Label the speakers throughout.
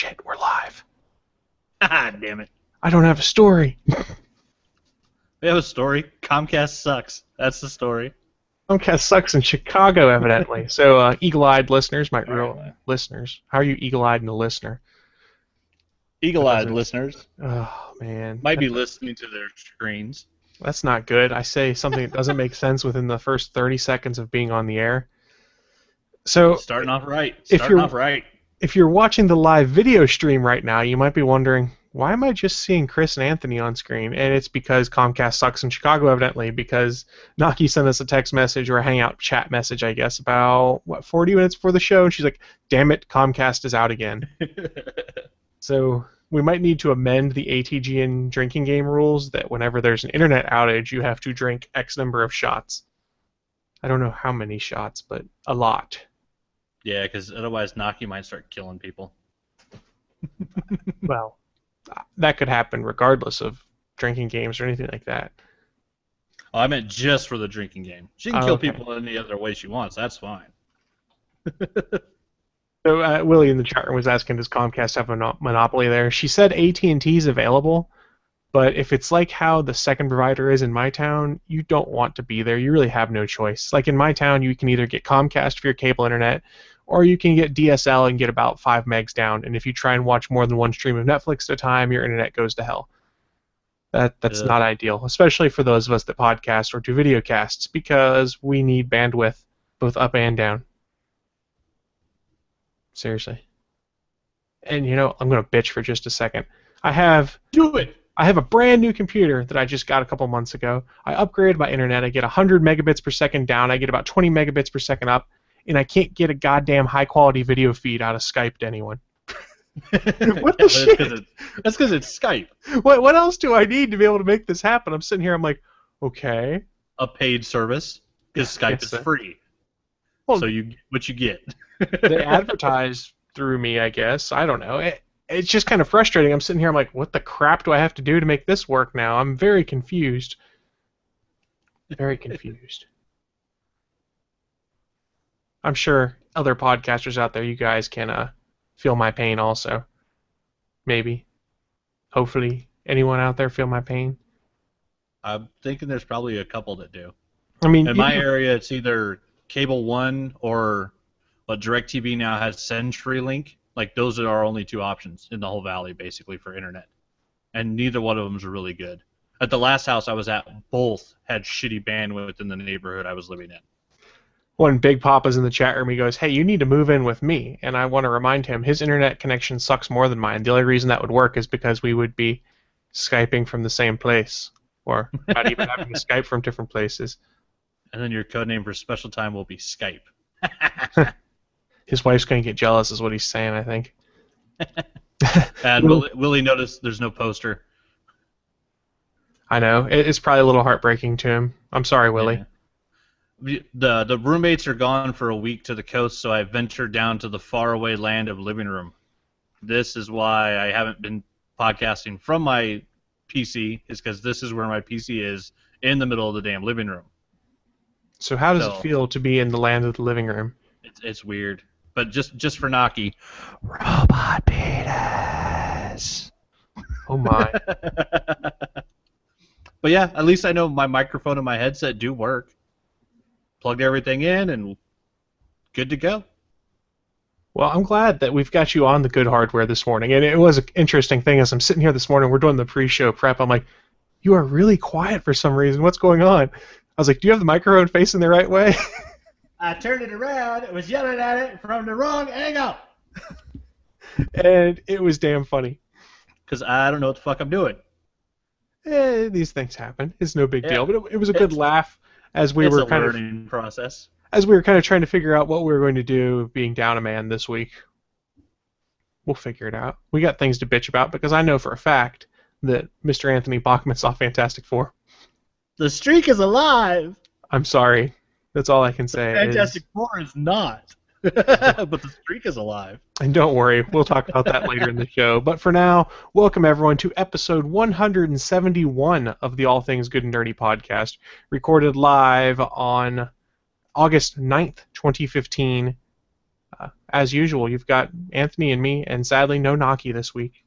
Speaker 1: shit, we're live.
Speaker 2: Ah, damn it.
Speaker 1: I don't have a story.
Speaker 2: We have a story. Comcast sucks. That's the story.
Speaker 1: Comcast sucks in Chicago, evidently. So, eagle-eyed listeners might
Speaker 2: Apparently.
Speaker 1: listeners. How are you eagle-eyed and a listener?
Speaker 2: Eagle-eyed listeners
Speaker 1: Oh, man.
Speaker 2: might be listening to their screens.
Speaker 1: That's not good. I say something that doesn't make sense within the first 30 seconds of being on the air. So,
Speaker 2: Starting off right.
Speaker 1: If you're watching the live video stream right now, you might be wondering, why am I just seeing Chris and Anthony on screen? And it's because Comcast sucks in Chicago, evidently, because Naki sent us a text message or a Hangout chat message, I guess, about, 40 minutes before the show, and she's like, damn it, Comcast is out again. So we might need to amend the ATG and drinking game rules that whenever there's an internet outage, you have to drink X number of shots. I don't know how many shots, but a lot.
Speaker 2: Yeah, because otherwise Naki might start killing people.
Speaker 1: Well, that could happen regardless of drinking games or anything like that.
Speaker 2: Oh, I meant just for the drinking game. She can kill people any other way she wants. That's fine.
Speaker 1: So Willie in the chat room was asking, does Comcast have a monopoly there? She said AT&T is available, but if it's like how the second provider is in my town, you don't want to be there. You really have no choice. Like in my town, you can either get Comcast for your cable internet, or you can get DSL and get about 5 megs down, and if you try and watch more than one stream of Netflix at a time, your internet goes to hell. That's not ideal, especially for those of us that podcast or do video casts, because we need bandwidth both up and down. Seriously. And I'm going to bitch for just a second.
Speaker 2: Do it!
Speaker 1: I have a brand new computer that I just got a couple months ago. I upgraded my internet. I get 100 megabits per second down. I get about 20 megabits per second up. And I can't get a goddamn high-quality video feed out of Skype to anyone. What the shit?
Speaker 2: That's because it's Skype.
Speaker 1: What else do I need to be able to make this happen? I'm sitting here, I'm like, okay.
Speaker 2: A paid service, because Skype is free.
Speaker 1: Well,
Speaker 2: so you get what you get.
Speaker 1: They advertise through me, I guess. I don't know. It's just kind of frustrating. I'm sitting here, I'm like, what the crap do I have to do to make this work now? I'm very confused. Very confused. I'm sure other podcasters out there, you guys can feel my pain also. Maybe. Hopefully. Anyone out there feel my pain?
Speaker 2: I'm thinking there's probably a couple that do.
Speaker 1: I mean,
Speaker 2: in my area, it's either Cable One or DirecTV now has CenturyLink. Like, those are our only two options in the whole valley, basically, for internet. And neither one of them is really good. At the last house I was at, both had shitty bandwidth in the neighborhood I was living in.
Speaker 1: When Big Papa's in the chat room, he goes, hey, you need to move in with me. And I want to remind him, his internet connection sucks more than mine. The only reason that would work is because we would be Skyping from the same place. Or not even having to Skype from different places.
Speaker 2: And then your code name for special time will be Skype.
Speaker 1: His wife's going to get jealous is what he's saying, I think.
Speaker 2: And Willie noticed there's no poster.
Speaker 1: I know. It's probably a little heartbreaking to him. I'm sorry, Willie.
Speaker 2: Yeah. The roommates are gone for a week to the coast, so I ventured down to the faraway land of living room. This is why I haven't been podcasting from my PC, is because this is where my PC is, in the middle of the damn living room.
Speaker 1: So how does it feel to be in the land of the living room?
Speaker 2: It's weird, but just for Naki.
Speaker 1: Robot penis. Oh my.
Speaker 2: But yeah, at least I know my microphone and my headset do work. Plugged everything in and good to go.
Speaker 1: Well, I'm glad that we've got you on the good hardware this morning. And it was an interesting thing as I'm sitting here this morning, we're doing the pre-show prep. I'm like, you are really quiet for some reason. What's going on? I was like, do you have the microphone facing the right way?
Speaker 2: I turned it around. It was yelling at it from the wrong angle.
Speaker 1: And it was damn funny.
Speaker 2: Because I don't know what the fuck I'm doing.
Speaker 1: These things happen. It's no big deal. But it was a good laugh. As we were kind of
Speaker 2: learning process.
Speaker 1: As we were kind of trying to figure out what we were going to do being down a man this week. We'll figure it out. We got things to bitch about because I know for a fact that Mr. Anthony Bachman saw Fantastic Four.
Speaker 2: The streak is alive.
Speaker 1: I'm sorry. That's all I can say.
Speaker 2: Fantastic Four is not. But the streak is alive.
Speaker 1: And don't worry, we'll talk about that later in the show. But for now, welcome everyone to episode 171 of the All Things Good and Nerdy podcast, recorded live on August 9th, 2015, as usual, you've got Anthony and me, and sadly, no Naki this week.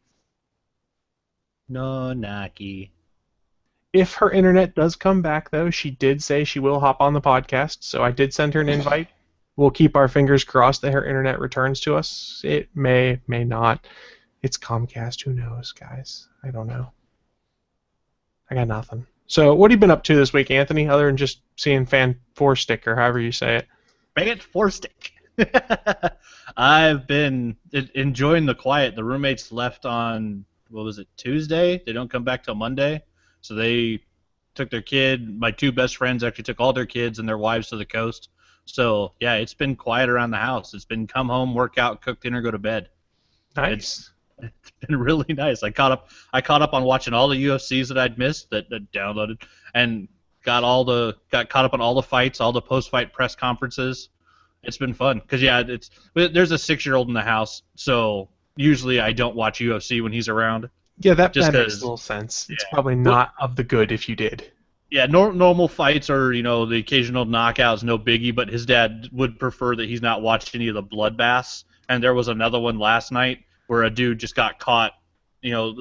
Speaker 2: No, Naki.
Speaker 1: If her internet does come back, though, she did say she will hop on the podcast, so I did send her an invite. We'll keep our fingers crossed that her internet returns to us. It may not. It's Comcast. Who knows, guys? I don't know. I got nothing. So, what have you been up to this week, Anthony, other than just seeing Fant-Four-Stick, or however you say it?
Speaker 2: Fant-Four-Stick. I've been enjoying the quiet. The roommates left on, what was it, Tuesday? They don't come back till Monday. So they took their kid. My two best friends actually took all their kids and their wives to the coast. So, yeah, it's been quiet around the house. It's been come home, work out, cook dinner, go to bed.
Speaker 1: Nice.
Speaker 2: It's been really nice. I caught up on watching all the UFCs that I'd missed that downloaded, and got caught up on all the fights, all the post-fight press conferences. It's been fun because there's a 6-year-old in the house, so usually I don't watch UFC when he's around.
Speaker 1: Yeah, that makes a little sense. It's probably not of the good if you did.
Speaker 2: Yeah, normal fights are, the occasional knockouts, no biggie, but his dad would prefer that he's not watched any of the bloodbaths. And there was another one last night where a dude just got caught,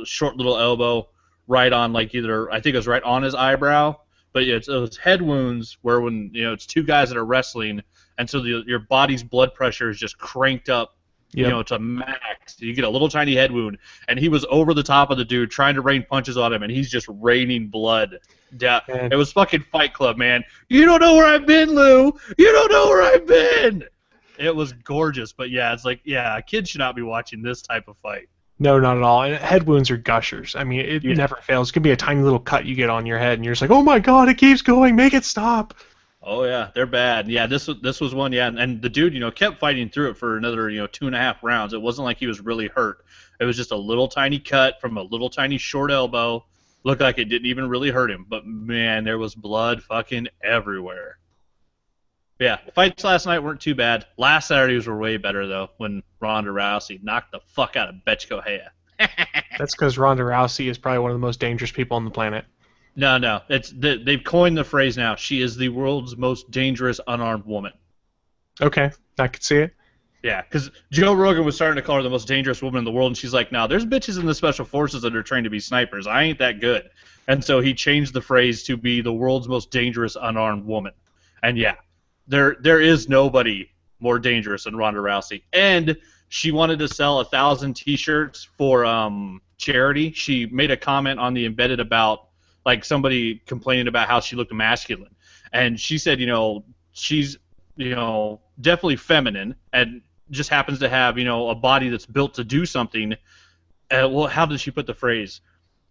Speaker 2: short little elbow right on, I think it was right on his eyebrow. But yeah, it was head wounds where when, it's two guys that are wrestling, and so your body's blood pressure is just cranked up.
Speaker 1: Yep.
Speaker 2: To max. You get a little tiny head wound, and he was over the top of the dude trying to rain punches on him, and he's just raining blood down. It was fucking Fight Club, man. You don't know where I've been, Lou. You don't know where I've been. It was gorgeous, but yeah, it's a kid should not be watching this type of fight.
Speaker 1: No, not at all. And head wounds are gushers. I mean, it never fails. It could be a tiny little cut you get on your head, and you're just like, oh my god, it keeps going. Make it stop.
Speaker 2: Oh yeah, they're bad. Yeah, this was one. Yeah, and the dude, kept fighting through it for another, 2.5 rounds. It wasn't like he was really hurt. It was just a little tiny cut from a little tiny short elbow. Looked like it didn't even really hurt him, but man, there was blood fucking everywhere. Yeah, fights last night weren't too bad. Last Saturdays were way better though, when Ronda Rousey knocked the fuck out of Betch Kohea.
Speaker 1: That's because Ronda Rousey is probably one of the most dangerous people on the planet.
Speaker 2: No. They've coined the phrase now. She is the world's most dangerous unarmed woman.
Speaker 1: Okay, I could see it.
Speaker 2: Yeah, because Joe Rogan was starting to call her the most dangerous woman in the world, and she's like, "No, there's bitches in the special forces that are trained to be snipers. I ain't that good." And so he changed the phrase to be the world's most dangerous unarmed woman. And yeah, there is nobody more dangerous than Ronda Rousey. And she wanted to sell 1,000 T-shirts for charity. She made a comment on the Embedded about somebody complaining about how she looked masculine, and she said, she's definitely feminine and just happens to have a body that's built to do something. Well, how did she put the phrase?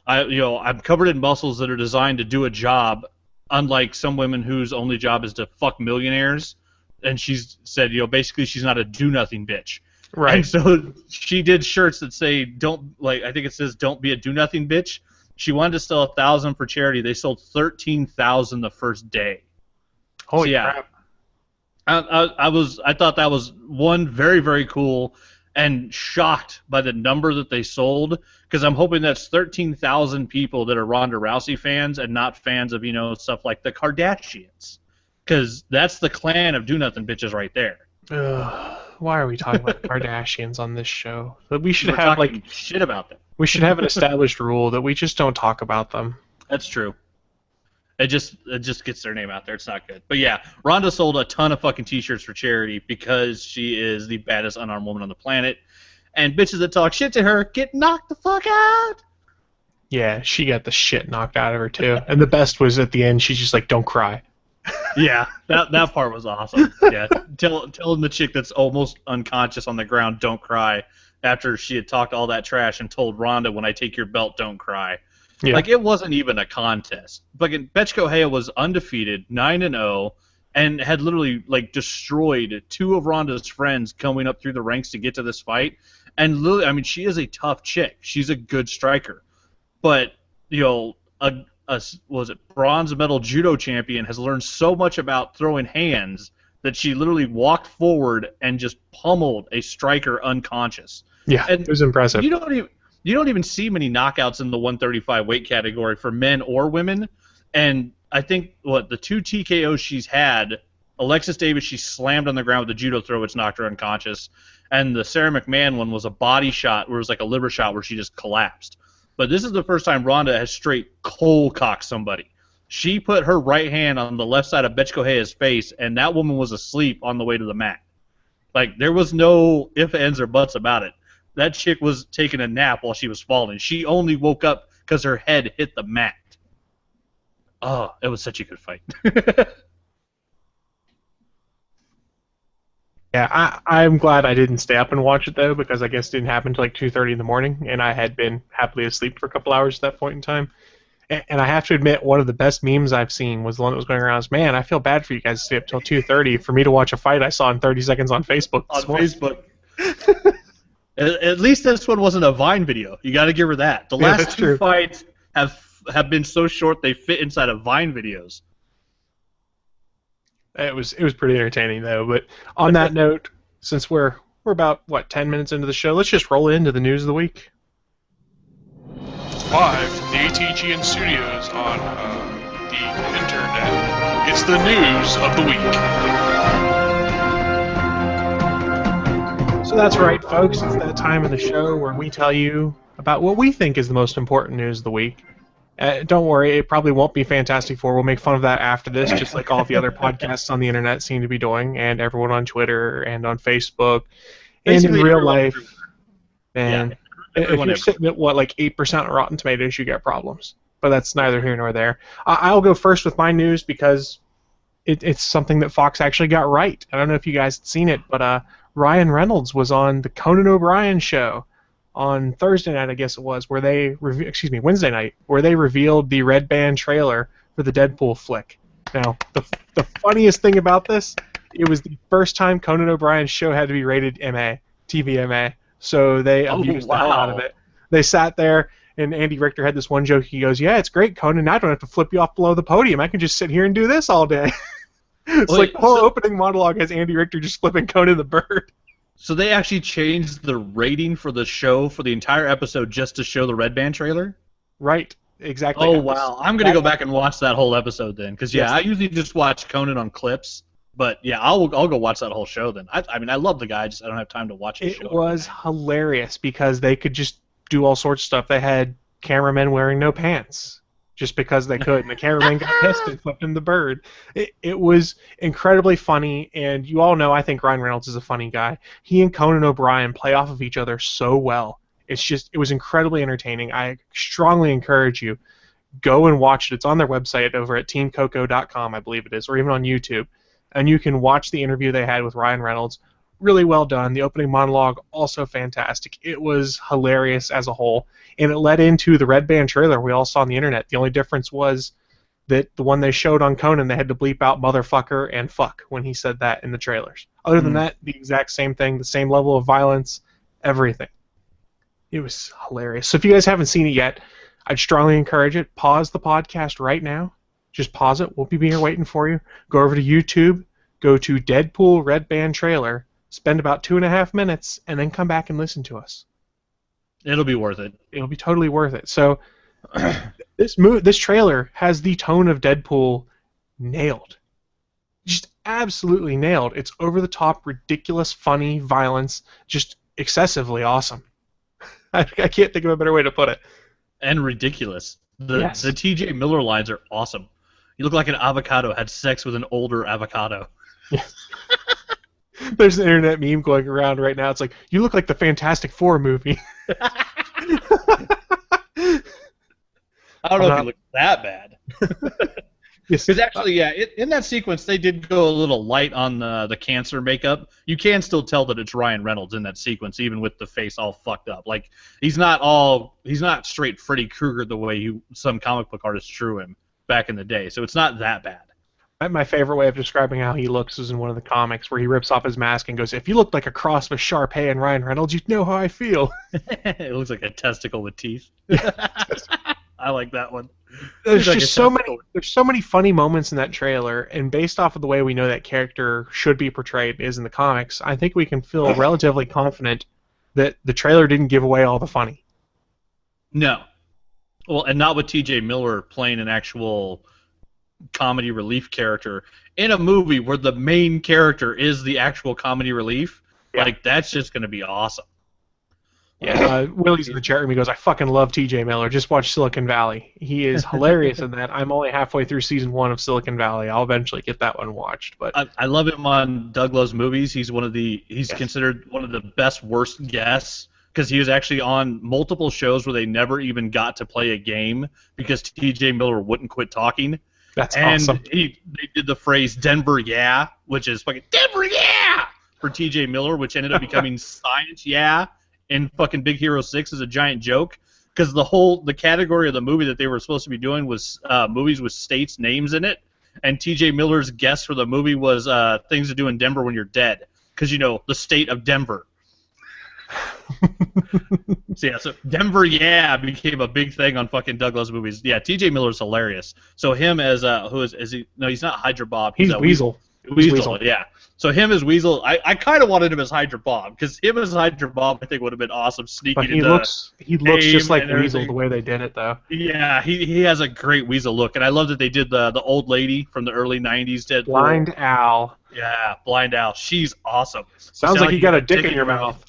Speaker 2: I'm covered in muscles that are designed to do a job, unlike some women whose only job is to fuck millionaires. And she's said, basically she's not a do-nothing bitch.
Speaker 1: Right.
Speaker 2: And so she did shirts that say, I think it says, don't be a do-nothing bitch. She wanted to sell 1,000 for charity. They sold 13,000 the first day.
Speaker 1: Holy crap.
Speaker 2: I thought that was one very, very cool, and shocked by the number that they sold, because I'm hoping that's 13,000 people that are Ronda Rousey fans and not fans of stuff like the Kardashians, because that's the clan of do nothing bitches right there.
Speaker 1: Why are we talking about the Kardashians on this show? We should
Speaker 2: We're
Speaker 1: have
Speaker 2: talking shit about them.
Speaker 1: We should have an established rule that we just don't talk about them.
Speaker 2: That's true. It just gets their name out there. It's not good. But yeah, Ronda sold a ton of fucking T-shirts for charity because she is the baddest unarmed woman on the planet. And bitches that talk shit to her get knocked the fuck out.
Speaker 1: Yeah, she got the shit knocked out of her too. And the best was at the end, she's just like, "Don't cry."
Speaker 2: Yeah, that part was awesome. Yeah, telling the chick that's almost unconscious on the ground, "Don't cry," after she had talked all that trash and told Ronda, "When I take your belt, don't cry." Yeah. It wasn't even a contest. Betch Kohea was undefeated, 9-0, and had literally destroyed two of Ronda's friends coming up through the ranks to get to this fight. And literally, I mean, she is a tough chick. She's a good striker. But was it bronze medal judo champion has learned so much about throwing hands that she literally walked forward and just pummeled a striker unconscious.
Speaker 1: Yeah, and it was impressive.
Speaker 2: You don't even see many knockouts in the 135 weight category for men or women. And I think the two TKOs she's had, Alexis Davis, she slammed on the ground with a judo throw, which knocked her unconscious. And the Sarah McMahon one was a body shot where it was like a liver shot where she just collapsed. But this is the first time Ronda has straight cold cocked somebody. She put her right hand on the left side of Betch Correia's face, and that woman was asleep on the way to the mat. Like, there was no ifs, ands, or buts about it. That chick was taking a nap while she was falling. She only woke up because her head hit the mat. Oh, it was such a good fight.
Speaker 1: Yeah, I'm glad I didn't stay up and watch it, though, because I guess it didn't happen until like 2:30 in the morning, and I had been happily asleep for a couple hours at that point in time. And I have to admit, one of the best memes I've seen was the one that was going around. Man, I feel bad for you guys to stay up till 2:30 for me to watch a fight I saw in 30 seconds on Facebook.
Speaker 2: On Facebook. At least this one wasn't a Vine video. You got to give her that. The last two fights have been so short they fit inside of Vine videos.
Speaker 1: It was pretty entertaining, though. But on that note, since we're about 10 minutes into the show, let's just roll into the news of the week.
Speaker 3: Live from the ATGN studios on the internet, it's the news of the week.
Speaker 1: So that's right, folks. It's that time of the show where we tell you about what we think is the most important news of the week. Don't worry, it probably won't be Fantastic Four. We'll make fun of that after this, just like all the other podcasts on the internet seem to be doing, and everyone on Twitter and on Facebook, basically, and in real life. And if you're sitting at, like 8% Rotten Tomatoes, you got problems. But that's neither here nor there. I'll go first with my news because it's something that Fox actually got right. I don't know if you guys had seen it, but Ryan Reynolds was on the Conan O'Brien show on Thursday night, I guess it was, where they Wednesday night, where they revealed the red band trailer for the Deadpool flick. Now, the funniest thing about this, it was the first time Conan O'Brien's show had to be rated MA, TVMA, so they abused the hell out of it. They sat there, and Andy Richter had this one joke. He goes, "Yeah, it's great, Conan. I don't have to flip you off below the podium. I can just sit here and do this all day." It's like the whole opening monologue has Andy Richter just flipping Conan the Bird.
Speaker 2: So they actually changed the rating for the show for the entire episode just to show the red band trailer?
Speaker 1: Right, exactly.
Speaker 2: Oh, wow. I'm going to go back and watch that whole episode then. Because, I usually just watch Conan on clips. But, yeah, I'll go watch that whole show then. I mean, I love the guy. I don't have time to watch his show.
Speaker 1: It was hilarious because they could just do all sorts of stuff. They had cameramen wearing no pants just because they could, and the cameraman got pissed and flipped him the bird. It was incredibly funny, and you all know I think Ryan Reynolds is a funny guy. He and Conan O'Brien play off of each other so well. It was incredibly entertaining. I strongly encourage you, go and watch it. It's on their website over at teamcoco.com, I believe it is, or even on YouTube, and you can watch the interview they had with Ryan Reynolds. Really well done. The opening monologue, also fantastic. It was hilarious as a whole, and it led into the red band trailer we all saw on the internet. The only difference was that the one they showed on Conan, they had to bleep out motherfucker and fuck when he said that in the trailers. Other than that, the exact same thing, the same level of violence, everything. It was hilarious. So if you guys haven't seen it yet, I'd strongly encourage it. Pause the podcast right now. Just pause it. We'll be here waiting for you. Go over to YouTube, go to Deadpool red band trailer, spend about 2.5 minutes, and then come back and listen to us.
Speaker 2: It'll be worth it.
Speaker 1: It'll be totally worth it. So this trailer has the tone of Deadpool nailed. Just absolutely nailed. It's over-the-top, ridiculous, funny, violence, just excessively awesome. I can't think of a better way to put it.
Speaker 2: And ridiculous. The T.J. Miller lines are awesome. You look like an avocado had sex with an older avocado.
Speaker 1: Yeah. There's an internet meme going around right now. It's like, you look like the Fantastic Four movie.
Speaker 2: I don't know if he looked that bad. Because actually, in that sequence, they did go a little light on the cancer makeup. You can still tell that it's Ryan Reynolds in that sequence, even with the face all fucked up. Like, he's not straight Freddy Krueger the way some comic book artists drew him back in the day. So it's not that bad.
Speaker 1: My favorite way of describing how he looks is in one of the comics where he rips off his mask and goes, "If you looked like a cross with Sharpay and Ryan Reynolds, you'd know how I feel."
Speaker 2: It looks like a testicle with teeth. I like that one.
Speaker 1: There's just so many funny moments in that trailer, and based off of the way we know that character should be portrayed is in the comics, I think we can feel relatively confident that the trailer didn't give away all the funny.
Speaker 2: No. Well, and not with T.J. Miller playing an actual comedy relief character in a movie where the main character is the actual comedy relief.
Speaker 1: Yeah.
Speaker 2: Like, that's just going to be awesome.
Speaker 1: Yeah, Willie's in the chat room. He goes, I fucking love TJ Miller. Just watch Silicon Valley. He is hilarious in that. I'm only halfway through season 1 of Silicon Valley. I'll eventually get that one watched. But
Speaker 2: I love him on Doug Love's Movies. He's
Speaker 1: Yes.
Speaker 2: considered one of the best worst guests because he was actually on multiple shows where they never even got to play a game because TJ Miller wouldn't quit talking.
Speaker 1: that's
Speaker 2: And
Speaker 1: awesome.
Speaker 2: they did the phrase Denver Yeah, which is fucking Denver Yeah for TJ Miller, which ended up becoming Science Yeah in fucking Big Hero 6 as a giant joke. Because the category of the movie that they were supposed to be doing was movies with states' names in it. And TJ Miller's guess for the movie was things to do in Denver when you're dead. Because, the state of Denver. So Denver Yeah became a big thing on fucking Douglas movies. Yeah, TJ Miller's hilarious. So him as who is he? No, he's not Hydra Bob.
Speaker 1: He's Weasel.
Speaker 2: Weasel, yeah. So him as Weasel, I kind of wanted him as Hydra Bob because him as Hydra Bob I think would have been awesome sneaking
Speaker 1: But he
Speaker 2: into
Speaker 1: looks just like
Speaker 2: and
Speaker 1: Weasel
Speaker 2: everything.
Speaker 1: the way they did it, though.
Speaker 2: Yeah, he has a great Weasel look, and I love that they did the old lady from the early '90s Deadpool.
Speaker 1: Blind Al.
Speaker 2: Yeah, Blind Al. She's awesome.
Speaker 1: Sounds like you got a dick in your mouth.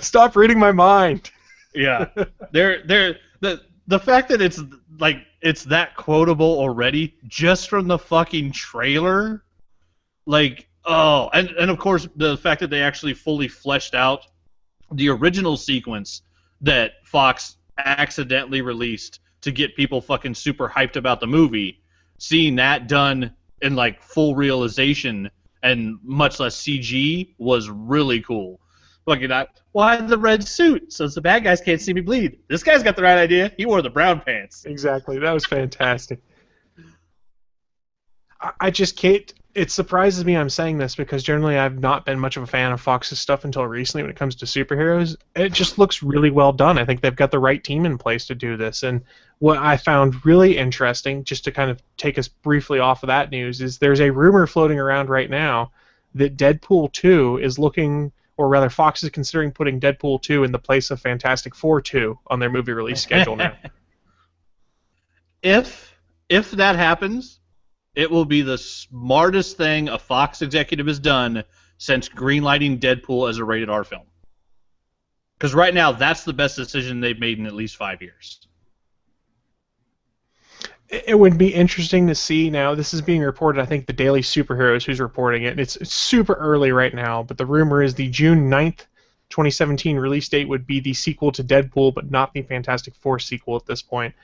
Speaker 1: Stop reading my mind.
Speaker 2: Yeah, the fact that it's that quotable already just from the fucking trailer, and of course the fact that they actually fully fleshed out the original sequence that Fox accidentally released to get people fucking super hyped about the movie, seeing that done in full realization and much less CG was really cool. Fucking why the red suit? So the bad guys can't see me bleed. This guy's got the right idea. He wore the brown pants.
Speaker 1: Exactly. That was fantastic. I just can't. It surprises me I'm saying this because generally I've not been much of a fan of Fox's stuff until recently when it comes to superheroes. It just looks really well done. I think they've got the right team in place to do this. And what I found really interesting, just to kind of take us briefly off of that news, is there's a rumor floating around right now that Deadpool 2 is looking, or rather Fox is considering putting Deadpool 2 in the place of Fantastic Four 2 on their movie release schedule now.
Speaker 2: If that happens, it will be the smartest thing a Fox executive has done since greenlighting Deadpool as a rated R film. Because right now, that's the best decision they've made in at least 5 years.
Speaker 1: It would be interesting to see now. This is being reported, I think, the Daily Superheroes who's reporting it. And it's super early right now, but the rumor is the June 9th, 2017 release date would be the sequel to Deadpool, but not the Fantastic Four sequel at this point.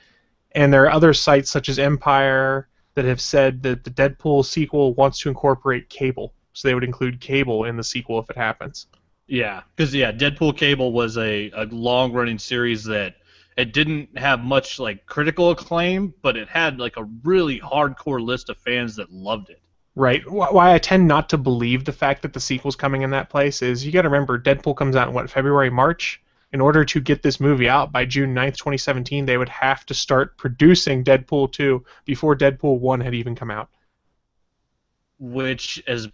Speaker 1: And there are other sites such as Empire that have said that the Deadpool sequel wants to incorporate Cable. So they would include Cable in the sequel if it happens.
Speaker 2: Yeah, because Deadpool Cable was a long-running series that it didn't have much critical acclaim, but it had a really hardcore list of fans that loved it.
Speaker 1: Right. Why I tend not to believe the fact that the sequel's coming in that place is you got to remember Deadpool comes out in February, March. In order to get this movie out by June 9th, 2017, they would have to start producing Deadpool 2 before Deadpool 1 had even come out.
Speaker 2: Which, as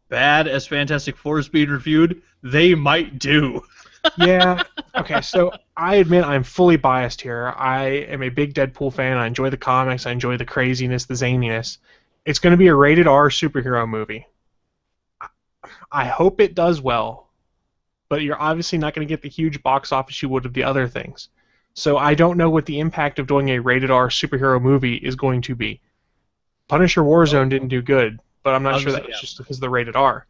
Speaker 2: bad as Fantastic Four is being reviewed, they might do.
Speaker 1: Yeah. Okay, so I admit I'm fully biased here. I am a big Deadpool fan. I enjoy the comics. I enjoy the craziness, the zaniness. It's going to be a rated R superhero movie. I hope it does well. But you're obviously not going to get the huge box office you would of the other things. So I don't know what the impact of doing a rated R superhero movie is going to be. Punisher Warzone didn't do good, but I'm not sure that was just because of the rated R.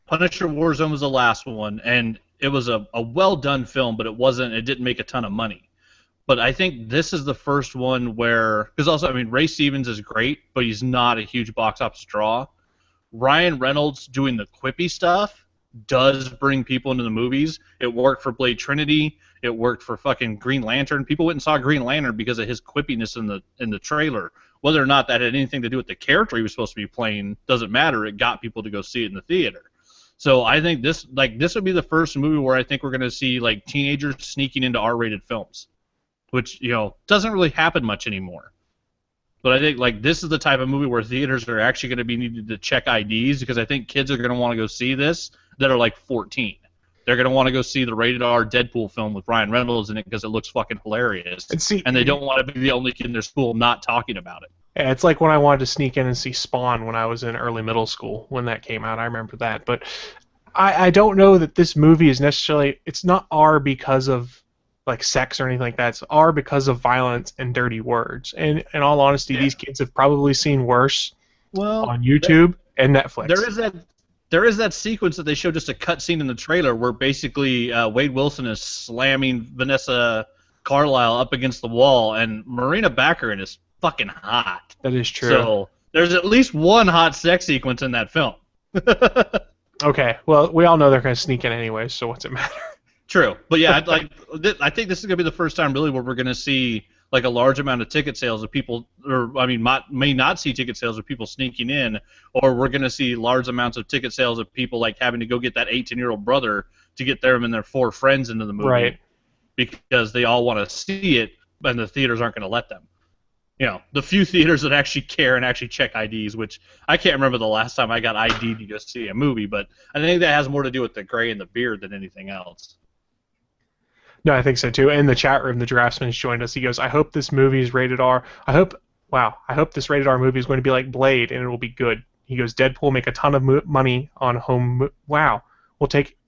Speaker 2: Punisher Warzone was the last one, and it was a well-done film, but it didn't make a ton of money. But I think this is the first one where, because also, Ray Stevens is great, but he's not a huge box office draw. Ryan Reynolds doing the quippy stuff does bring people into the movies. It worked for Blade Trinity. It worked for fucking Green Lantern. People went and saw Green Lantern because of his quippiness in the trailer. Whether or not that had anything to do with the character he was supposed to be playing doesn't matter. It got people to go see it in the theater. So I think this would be the first movie where I think we're going to see teenagers sneaking into R-rated films, which doesn't really happen much anymore. But I think this is the type of movie where theaters are actually going to be needed to check IDs because I think kids are going to want to go see this that are 14. They're going to want to go see the rated R Deadpool film with Ryan Reynolds in it because it looks fucking hilarious. And they don't want to be the only kid in their school not talking about it.
Speaker 1: Yeah, it's like when I wanted to sneak in and see Spawn when I was in early middle school when that came out. I remember that. But I don't know that this movie is necessarily. It's not R because of like sex or anything like that. It's R because of violence and dirty words. And in all honesty, these kids have probably seen worse
Speaker 2: Well,
Speaker 1: on YouTube and Netflix.
Speaker 2: there is that sequence that they showed just a cut scene in the trailer where basically Wade Wilson is slamming Vanessa Carlyle up against the wall, and Marina Baccarin is fucking hot.
Speaker 1: That is true.
Speaker 2: So there's at least one hot sex sequence in that film.
Speaker 1: Okay, well, we all know they're going to sneak in anyway, so what's it matter?
Speaker 2: True, but yeah, I think this is going to be the first time really where we're going to see like a large amount of ticket sales of people, or I mean, may not see ticket sales of people sneaking in, or we're going to see large amounts of ticket sales of people like having to go get that 18-year-old brother to get them and their 4 friends into the movie,
Speaker 1: Right?
Speaker 2: Because they all want to see it, and the theaters aren't going to let them. You know, the few theaters that actually care and actually check IDs, which I can't remember the last time I got ID'd to go see a movie, but I think that has more to do with the gray and the beard than anything else.
Speaker 1: No, I think so too. In the chat room, the Draftsman's joined us. He goes, "I hope this movie is rated R. I hope this rated R movie is going to be like Blade, and it will be good." He goes, "Deadpool will make a ton of money on home. Wow, we'll take.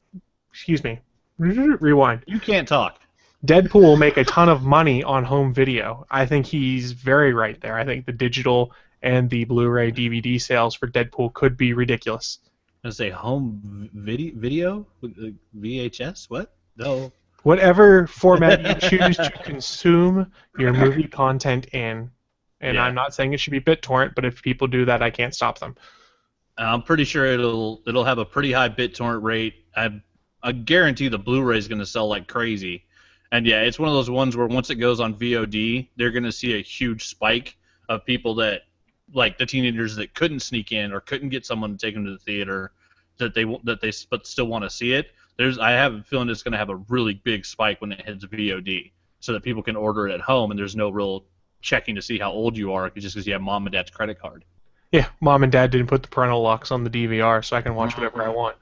Speaker 1: Excuse me. Rewind.
Speaker 2: You can't talk.
Speaker 1: Deadpool will make a ton of money on home video." I think he's very right there. I think the digital and the Blu-ray DVD sales for Deadpool could be ridiculous.
Speaker 2: I say home video? VHS? What? No.
Speaker 1: Whatever format you choose to consume your movie content in. And
Speaker 2: Yeah.
Speaker 1: I'm not saying it should be BitTorrent, but if people do that, I can't stop them.
Speaker 2: I'm pretty sure it'll have a pretty high BitTorrent rate. I guarantee the Blu-ray is going to sell like crazy. And yeah, it's one of those ones where once it goes on VOD, they're going to see a huge spike of people that, like the teenagers that couldn't sneak in or couldn't get someone to take them to the theater, that they but still want to see it. I have a feeling it's going to have a really big spike when it hits VOD, so that people can order it at home and there's no real checking to see how old you are just because you have mom and dad's credit card.
Speaker 1: Yeah, mom and dad didn't put the parental locks on the DVR, so I can watch whatever I want.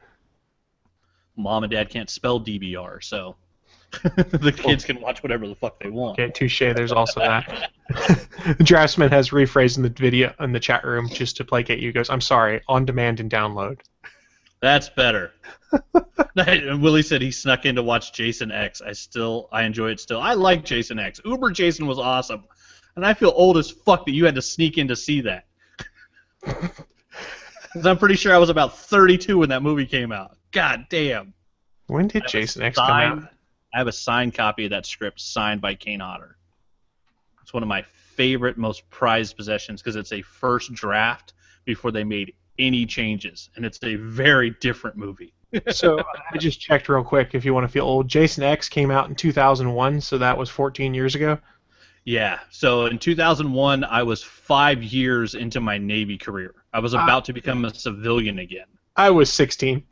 Speaker 1: Mom
Speaker 2: and dad can't spell DVR, so the kids can watch whatever the fuck they want.
Speaker 1: Okay, touche. There's also that. The Draftsman has rephrased in the video in the chat room just to placate you. He goes, "I'm sorry, on demand and download."
Speaker 2: That's better. Willie said he snuck in to watch Jason X. I enjoy it still. I like Jason X. Uber Jason was awesome, and I feel old as fuck that you had to sneak in to see that. Because I'm pretty sure I was about 32 when that movie came out. God damn.
Speaker 1: When did Jason X come out?
Speaker 2: I have a signed copy of that script signed by Kane Hodder. It's one of my favorite, most prized possessions because it's a first draft before they made any changes, and it's a very different movie.
Speaker 1: So I just checked real quick if you want to feel old. Jason X came out in 2001, so that was 14 years ago.
Speaker 2: Yeah, so in 2001, I was 5 years into my Navy career. I was about to become a civilian again.
Speaker 1: I was 16.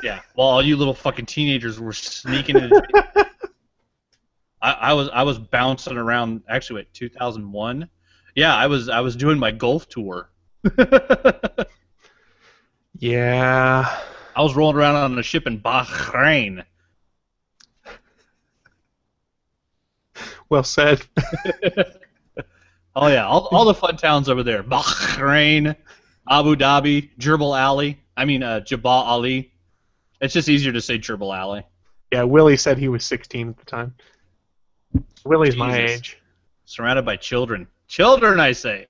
Speaker 2: Yeah, while all you little fucking teenagers were sneaking in. I was bouncing around. Actually, wait, 2001. Yeah, I was doing my golf tour.
Speaker 1: Yeah.
Speaker 2: I was rolling around on a ship in Bahrain.
Speaker 1: Well said.
Speaker 2: Oh yeah, all the fun towns over there. Bahrain, Abu Dhabi, Jebel Ali. Jabal Ali. It's just easier to say Jebel Ali.
Speaker 1: Yeah, Willie said he was 16 at the time. Willie's
Speaker 2: Jesus.
Speaker 1: my age.
Speaker 2: Surrounded by children. Children, I say.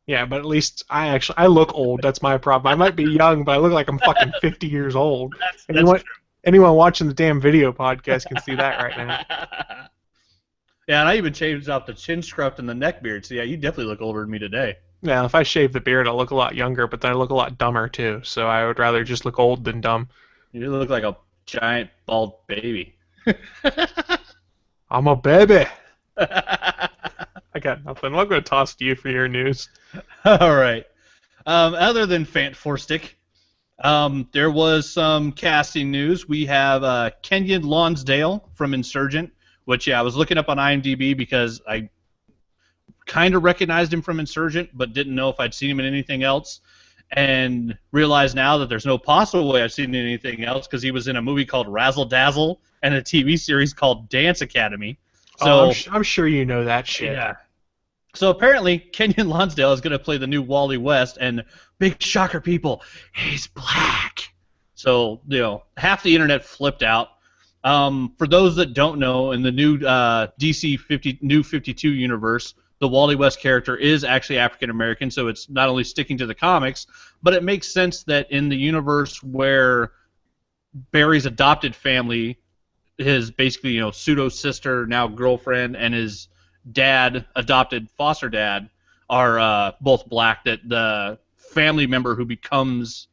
Speaker 1: Yeah, but at least I look old. That's my problem. I might be young, but I look like I'm fucking 50 years old.
Speaker 2: That's true.
Speaker 1: Anyone watching the damn video podcast can see that right now.
Speaker 2: Yeah, and I even changed out the chin scruff and the neck beard. So yeah, you definitely look older than me today.
Speaker 1: Yeah, if I shave the beard, I'll look a lot younger, but then I look a lot dumber too. So I would rather just look old than dumb.
Speaker 2: You look like a giant bald baby.
Speaker 1: I'm a baby. I got nothing. I'm going to toss to you for your news.
Speaker 2: All right. Other than Fant-Four-Stick, there was some casting news. We have Kenyon Lonsdale from Insurgent, which, yeah, I was looking up on IMDb because I kind of recognized him from Insurgent, but didn't know if I'd seen him in anything else, and realize now that there's no possible way I've seen him in anything else because he was in a movie called Razzle Dazzle and a TV series called Dance Academy. So
Speaker 1: I'm sure you know that shit.
Speaker 2: Yeah. So apparently, Kenyon Lonsdale is going to play the new Wally West, and big shocker, people, he's black. So, half the internet flipped out. For those that don't know, in the new DC New 52 universe, the Wally West character is actually African American, so it's not only sticking to the comics, but it makes sense that in the universe where Barry's adopted family, his basically pseudo sister, now girlfriend, and his dad, adopted foster dad, are both black, that the family member who becomes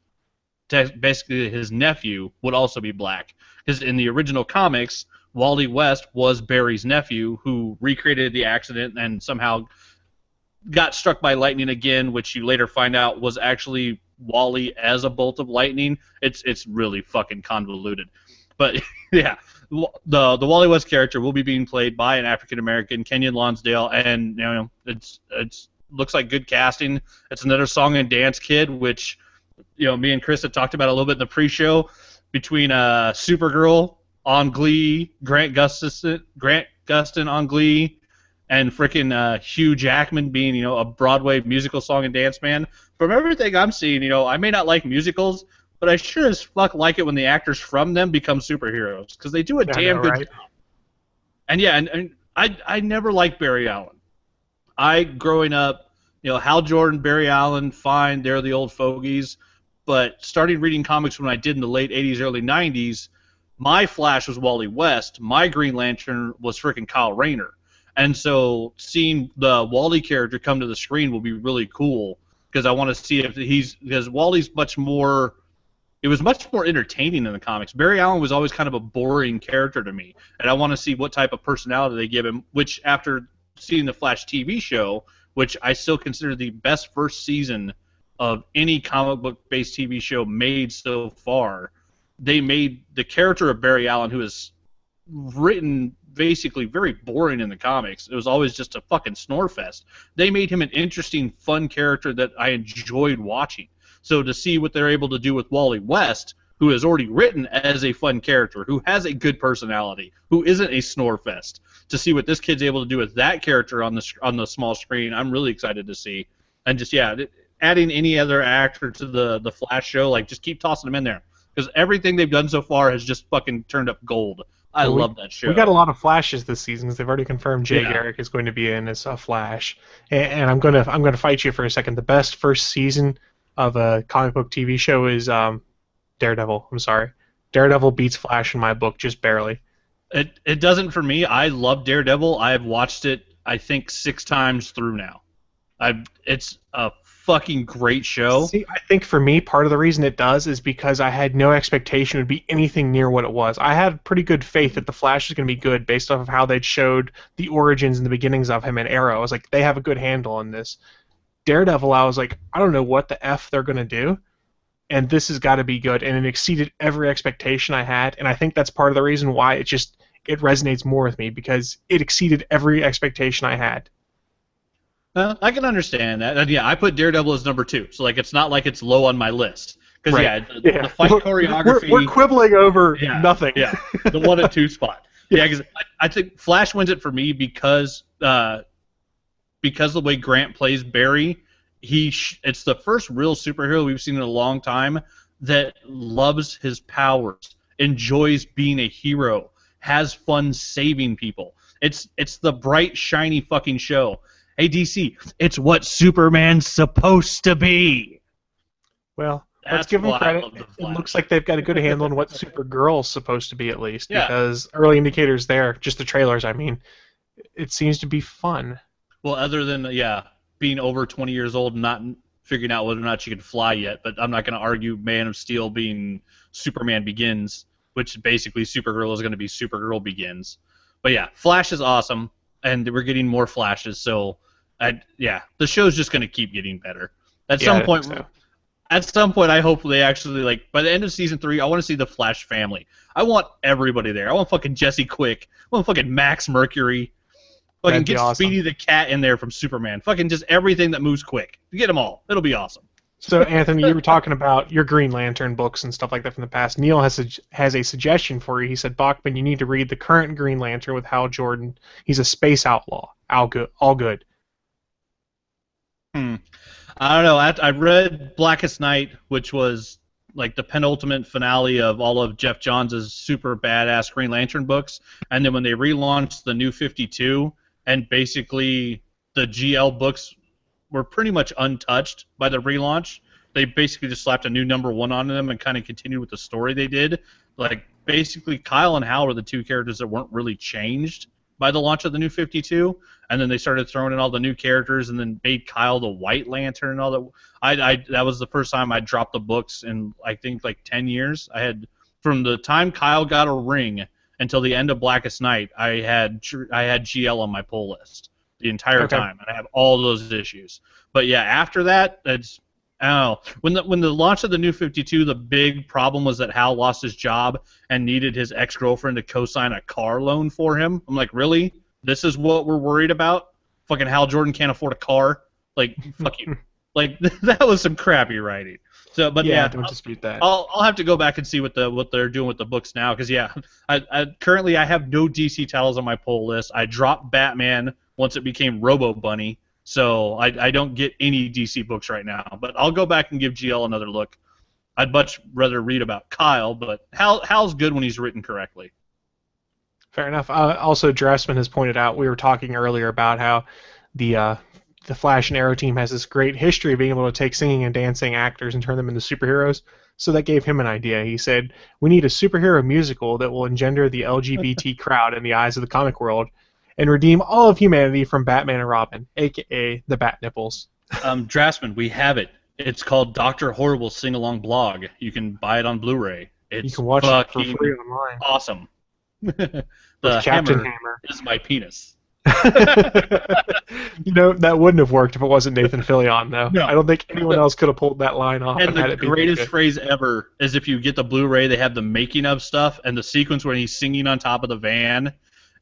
Speaker 2: basically his nephew would also be black. Because in the original comics, Wally West was Barry's nephew who recreated the accident and somehow got struck by lightning again, which you later find out was actually Wally as a bolt of lightning. It's really fucking convoluted. But yeah, the Wally West character will be being played by an African American, Kenyon Lonsdale, and it's looks like good casting. It's another song and dance kid, which me and Chris had talked about a little bit in the pre-show, between Supergirl on Glee, Grant Gustin on Glee, and frickin' Hugh Jackman being a Broadway musical song and dance man. From everything I'm seeing, I may not like musicals, but I sure as fuck like it when the actors from them become superheroes, because they do a damn good job. And yeah, and I never liked Barry Allen. Growing up, Hal Jordan, Barry Allen, fine, they're the old fogies. But starting reading comics when I did in the late 80s, early 90s, my Flash was Wally West. My Green Lantern was frickin' Kyle Rayner. And so seeing the Wally character come to the screen will be really cool, because I want to see if because Wally's much more entertaining in the comics. Barry Allen was always kind of a boring character to me, and I want to see what type of personality they give him, which after seeing the Flash TV show, which I still consider the best first season of any comic book-based TV show made so far, they made the character of Barry Allen, who is written basically very boring in the comics. It was always just a fucking snore fest. They made him an interesting, fun character that I enjoyed watching. So to see what they're able to do with Wally West, who is already written as a fun character, who has a good personality, who isn't a snore fest, to see what this kid's able to do with that character on the small screen, I'm really excited to see. And just adding any other actor to the Flash show, just keep tossing them in there, because everything they've done so far has just fucking turned up gold. I love that show.
Speaker 1: We got a lot of Flashes this season, because they've already confirmed Jay Garrick is going to be in as a Flash. And I'm gonna fight you for a second. The best first season of a comic book TV show is Daredevil. I'm sorry, Daredevil beats Flash in my book, just barely.
Speaker 2: It doesn't for me. I love Daredevil. I have watched it, I think, 6 times through now. It's a fucking great show.
Speaker 1: See, I think for me, part of the reason it does is because I had no expectation it would be anything near what it was. I had pretty good faith that the Flash was going to be good based off of how they'd showed the origins and the beginnings of him in Arrow. I was like, they have a good handle on this. Daredevil, I was like, I don't know what the F they're going to do, and this has got to be good, and it exceeded every expectation I had, and I think that's part of the reason why it resonates more with me, because it exceeded every expectation I had.
Speaker 2: I can understand that. And I put Daredevil as number 2, so it's not like it's low on my list. Because the fight choreography.
Speaker 1: We're quibbling over nothing.
Speaker 2: Yeah, the 1 and 2 spot. Yeah, because I think Flash wins it for me because the way Grant plays Barry, it's the first real superhero we've seen in a long time that loves his powers, enjoys being a hero, has fun saving people. It's the bright, shiny fucking show. Hey, DC, it's what Superman's supposed to be.
Speaker 1: Well, let's give them credit. It looks like they've got a good handle on what Supergirl's supposed to be, at least, because early indicators there, just the trailers, I mean, it seems to be fun.
Speaker 2: Well, other than, being over 20 years old and not figuring out whether or not she could fly yet, but I'm not going to argue Man of Steel being Superman Begins, which basically Supergirl is going to be Supergirl Begins. But Flash is awesome, and we're getting more Flashes, so the show's just going to keep getting better. At some point, I hope they actually, by the end of season 3, I want to see the Flash family. I want everybody there. I want fucking Jesse Quick. I want fucking Max Mercury. Fucking get awesome. Speedy the Cat in there from Superman. Fucking just everything that moves quick. Get them all. It'll be awesome.
Speaker 1: So, Anthony, you were talking about your Green Lantern books and stuff like that from the past. Neil has a suggestion for you. He said, Bachman, you need to read the current Green Lantern with Hal Jordan. He's a space outlaw. All good.
Speaker 2: I don't know. I read Blackest Night, which was like the penultimate finale of all of Jeff Johns' super badass Green Lantern books, and then when they relaunched the New 52, and basically the GL books were pretty much untouched by the relaunch. They basically just slapped a new #1 on them and kind of continued with the story they did. Like, basically, Kyle and Hal were the two characters that weren't really changed by the launch of the New 52, and then they started throwing in all the new characters, and then made Kyle the White Lantern and all that. That was the first time I dropped the books in, I think, like 10 years. I had, from the time Kyle got a ring until the end of Blackest Night, I had GL on my pull list the entire time, and I have all those issues. But yeah, after that, that's, I don't know. When the launch of the New 52, the big problem was that Hal lost his job and needed his ex-girlfriend to co-sign a car loan for him. I'm like, really? This is what we're worried about? Fucking Hal Jordan can't afford a car? Like, fuck you. Like, that was some crappy writing. So, but yeah,
Speaker 1: don't dispute that.
Speaker 2: I'll have to go back and see what they're doing with the books now, because yeah, currently I have no DC titles on my pull list. I dropped Batman once it became Robo Bunny. So I don't get any DC books right now, but I'll go back and give GL another look. I'd much rather read about Kyle, but Hal's good when he's written correctly.
Speaker 1: Fair enough. Also, Dressman has pointed out, we were talking earlier about how the Flash and Arrow team has this great history of being able to take singing and dancing actors and turn them into superheroes. So that gave him an idea. He said, we need a superhero musical that will engender the LGBT crowd in the eyes of the comic world and redeem all of humanity from Batman and Robin, a.k.a. the Bat Nipples.
Speaker 2: Draftsman, we have it. It's called Dr. Horrible's Sing-Along Blog. You can buy it on Blu-ray.
Speaker 1: You can watch it for free online.
Speaker 2: Awesome. The
Speaker 1: Captain
Speaker 2: hammer is my penis.
Speaker 1: You know, that wouldn't have worked if it wasn't Nathan Fillion, though.
Speaker 2: No.
Speaker 1: I don't think anyone else could have pulled that line off.
Speaker 2: And
Speaker 1: had
Speaker 2: the
Speaker 1: it be
Speaker 2: greatest
Speaker 1: good.
Speaker 2: phrase ever is if you get the Blu-ray, they have the making of stuff, and the sequence where he's singing on top of the van.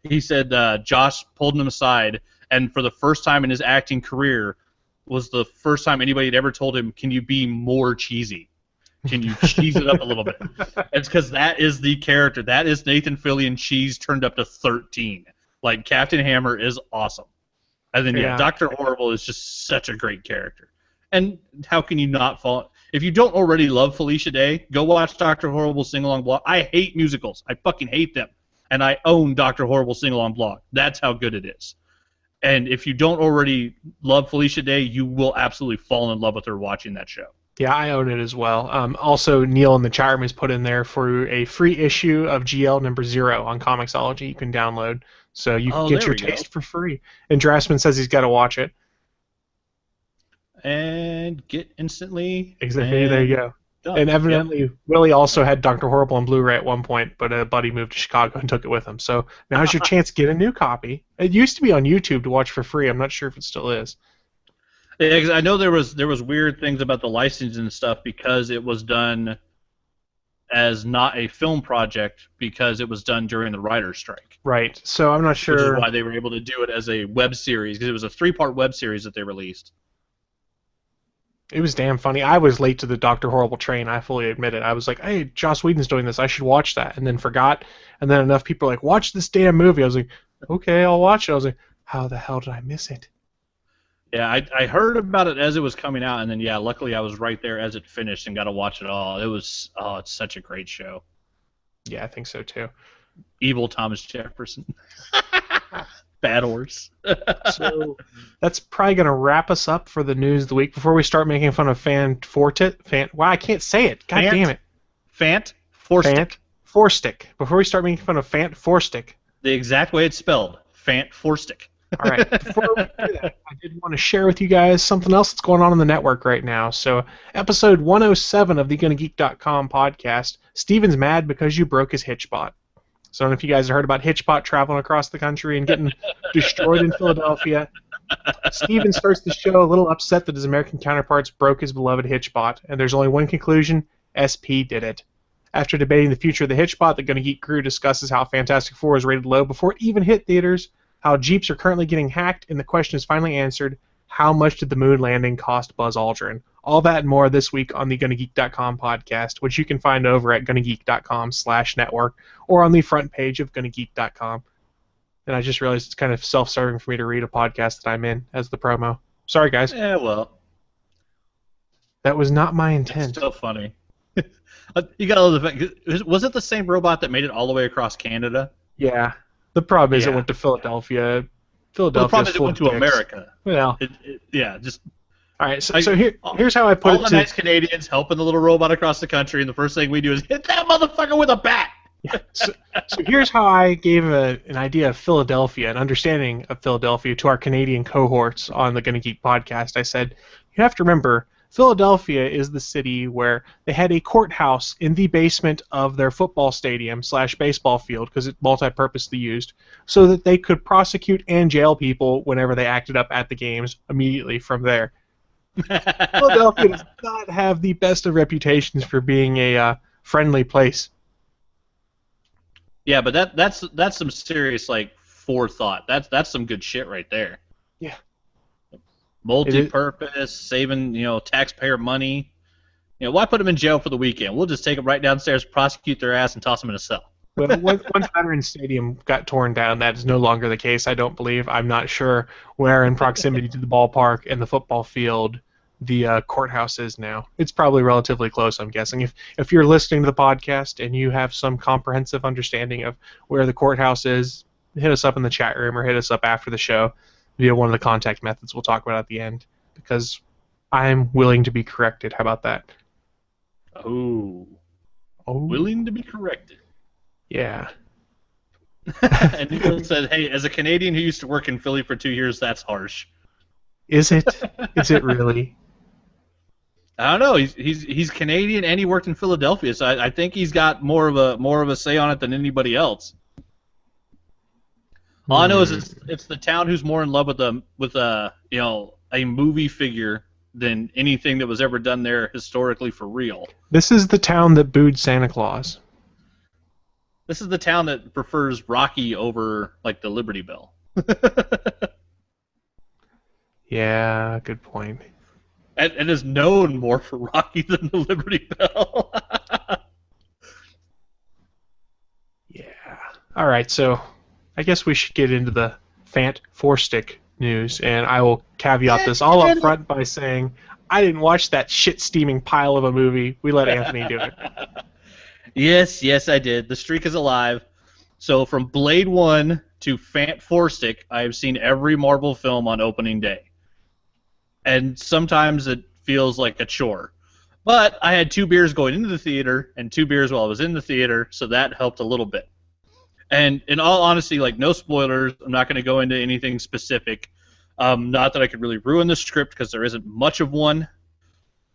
Speaker 2: He said Josh pulled him aside, and for the first time in his acting career, was the first time anybody had ever told him, can you be more cheesy? Can you cheese it up a little bit? It's because that is the character. That is Nathan Fillion cheese turned up to 13. Like, Captain Hammer is awesome. And then, yeah, Dr. Horrible is just such a great character. And how can you not fall? If you don't already love Felicia Day, go watch Dr. Horrible Sing-Along Blog. I hate musicals. I fucking hate them. And I own Dr. Horrible Sing-Along Blog. That's how good it is. And if you don't already love Felicia Day, you will absolutely fall in love with her watching that show.
Speaker 1: Yeah, I own it as well. Also, Neil in the chat room has put in there for a free issue of GL number 0 on Comixology you can download. So you can get your taste for free. And Draftsman says he's got to watch it.
Speaker 2: And get instantly.
Speaker 1: Exactly, there you go. Done. And evidently, Willie also had Dr. Horrible on Blu-ray at one point, but a buddy moved to Chicago and took it with him. So now's your chance to get a new copy. It used to be on YouTube to watch for free. I'm not sure if it still is.
Speaker 2: Yeah, I know there was weird things about the licensing and stuff because it was done as not a film project because it was done during the writer's strike.
Speaker 1: Right. So I'm not sure.
Speaker 2: Which is why they were able to do it as a web series, because it was a 3-part web series that they released.
Speaker 1: It was damn funny. I was late to the Dr. Horrible train, I fully admit it. I was like, hey, Joss Whedon's doing this. I should watch that. And then forgot. And then enough people were like, watch this damn movie. I was like, okay, I'll watch it. I was like, how the hell did I miss it?
Speaker 2: Yeah, I heard about it as it was coming out, and then, yeah, luckily I was right there as it finished and got to watch it all. It was, it's such a great show.
Speaker 1: Yeah, I think so, too.
Speaker 2: Evil Thomas Jefferson. Bad horse.
Speaker 1: So that's probably going to wrap us up for the news of the week. Before we start making fun of Fant-Four-Stick. Wow, I can't say it. God damn it.
Speaker 2: Fant-Four-Stick.
Speaker 1: Fant-Four-Stick. Before we start making fun of Fant-Four-Stick.
Speaker 2: The exact way it's spelled. Fant-Four-Stick.
Speaker 1: All right. Before we do that, I did want to share with you guys something else that's going on the network right now. So, episode 107 of the GonnaGeek.com podcast, Steven's mad because you broke his Hitchbot. So I don't know if you guys have heard about Hitchbot traveling across the country and getting destroyed in Philadelphia. Steven starts the show a little upset that his American counterparts broke his beloved Hitchbot, and there's only one conclusion: SP did it. After debating the future of the Hitchbot, the Gonna Geek crew discusses how Fantastic Four is rated low before it even hit theaters, how Jeeps are currently getting hacked, and the question is finally answered: how much did the moon landing cost Buzz Aldrin? All that and more this week on the GonnaGeek.com podcast, which you can find over at GonnaGeek.com/network or on the front page of GonnaGeek.com. And I just realized it's kind of self-serving for me to read a podcast that I'm in as the promo. Sorry, guys.
Speaker 2: Yeah, well.
Speaker 1: That was not my intent.
Speaker 2: It's still funny. You got to love the fact. Was it the same robot that made it all the way across Canada?
Speaker 1: Yeah. The problem is it
Speaker 2: Yeah.
Speaker 1: went to Philadelphia.
Speaker 2: Well, the problem
Speaker 1: Philadelphia's
Speaker 2: is it
Speaker 1: full
Speaker 2: went
Speaker 1: of
Speaker 2: to
Speaker 1: dicks.
Speaker 2: America.
Speaker 1: Well,
Speaker 2: Yeah, just
Speaker 1: all right. So,
Speaker 2: like,
Speaker 1: so here's how I put
Speaker 2: all
Speaker 1: it
Speaker 2: the
Speaker 1: to.
Speaker 2: nice Canadians helping the little robot across the country, and the first thing we do is hit that motherfucker with a bat.
Speaker 1: So, so here's how I gave an idea of Philadelphia, an understanding of Philadelphia to our Canadian cohorts on the Gonna Geek podcast. I said, you have to remember, Philadelphia is the city where they had a courthouse in the basement of their football stadium / baseball field, because it's multi-purposely used, so that they could prosecute and jail people whenever they acted up at the games immediately from there. Philadelphia does not have the best of reputations for being a friendly place.
Speaker 2: Yeah, but that's some serious like forethought. That's some good shit right there.
Speaker 1: Yeah.
Speaker 2: Multi-purpose, saving taxpayer money. Why put them in jail for the weekend? We'll just take them right downstairs, prosecute their ass, and toss them in a cell.
Speaker 1: Well, once Veterans Stadium got torn down, that is no longer the case, I don't believe. I'm not sure where in proximity to the ballpark and the football field the courthouse is now. It's probably relatively close, I'm guessing. If you're listening to the podcast and you have some comprehensive understanding of where the courthouse is, hit us up in the chat room or hit us up after the show via one of the contact methods we'll talk about at the end, because I'm willing to be corrected. How about that?
Speaker 2: Oh.
Speaker 1: Oh.
Speaker 2: Willing to be corrected.
Speaker 1: Yeah.
Speaker 2: And Nicholas said, hey, as a Canadian who used to work in Philly for 2 years, that's harsh.
Speaker 1: Is it? Is it really?
Speaker 2: I don't know. He's Canadian and he worked in Philadelphia, so I think he's got more of a say on it than anybody else. All I know is it's the town who's more in love with a movie figure than anything that was ever done there historically for real.
Speaker 1: This is the town that booed Santa Claus.
Speaker 2: This is the town that prefers Rocky over like the Liberty Bell.
Speaker 1: Yeah, good point.
Speaker 2: And is known more for Rocky than the Liberty Bell.
Speaker 1: Yeah. All right, so I guess we should get into the Fant-Four-Stick news, and I will caveat this all up front by saying I didn't watch that shit-steaming pile of a movie. We let Anthony do it.
Speaker 2: Yes, I did. The streak is alive. So from Blade 1 to Fant-Four-Stick, I have seen every Marvel film on opening day. And sometimes it feels like a chore. But I had 2 beers going into the theater and 2 beers while I was in the theater, so that helped a little bit. And in all honesty, like, no spoilers. I'm not going to go into anything specific. Not that I could really ruin the script because there isn't much of one.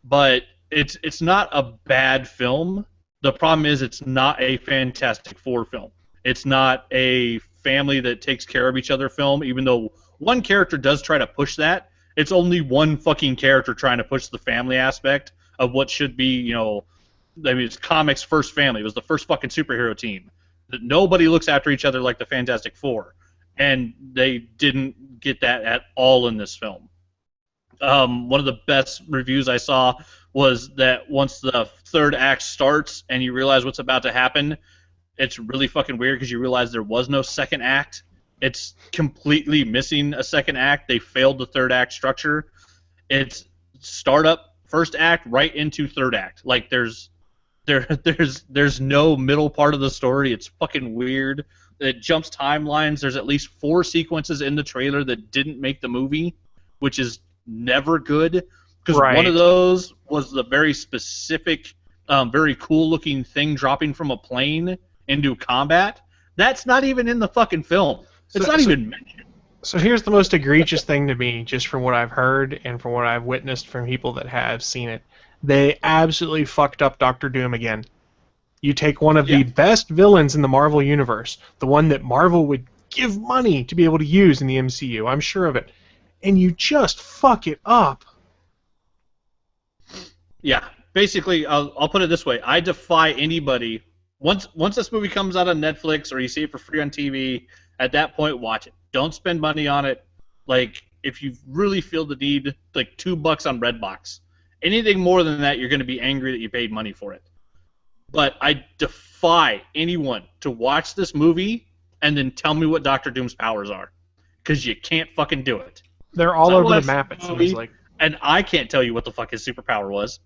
Speaker 2: But it's not a bad film. The problem is it's not a Fantastic Four film. It's not a family that takes care of each other film, even though one character does try to push that. It's only one fucking character trying to push the family aspect of what should be, it's comics' first family. It was the first fucking superhero team. That nobody looks after each other like the Fantastic Four. And they didn't get that at all in this film. One of the best reviews I saw was that once the third act starts and you realize what's about to happen, it's really fucking weird because you realize there was no second act. It's completely missing a second act. They failed the third act structure. It's startup, first act, right into third act. Like there's no middle part of the story. It's fucking weird. It jumps timelines. There's at least 4 sequences in the trailer that didn't make the movie, which is never good. Because one of those was the very specific, very cool-looking thing dropping from a plane into combat. That's not even in the fucking film. It's not even mentioned.
Speaker 1: So here's the most egregious thing to me, just from what I've heard and from what I've witnessed from people that have seen it. They absolutely fucked up Doctor Doom again. You take one of the best villains in the Marvel Universe, the one that Marvel would give money to be able to use in the MCU, I'm sure of it, and you just fuck it up.
Speaker 2: Yeah, basically, I'll put it this way. I defy anybody, once this movie comes out on Netflix or you see it for free on TV, at that point, watch it. Don't spend money on it. Like, if you really feel the need, like $2 on Redbox. Anything more than that, you're going to be angry that you paid money for it. But I defy anyone to watch this movie and then tell me what Doctor Doom's powers are. Because you can't fucking do it.
Speaker 1: They're all over the map, it seems like.
Speaker 2: And I can't tell you what the fuck his superpower was.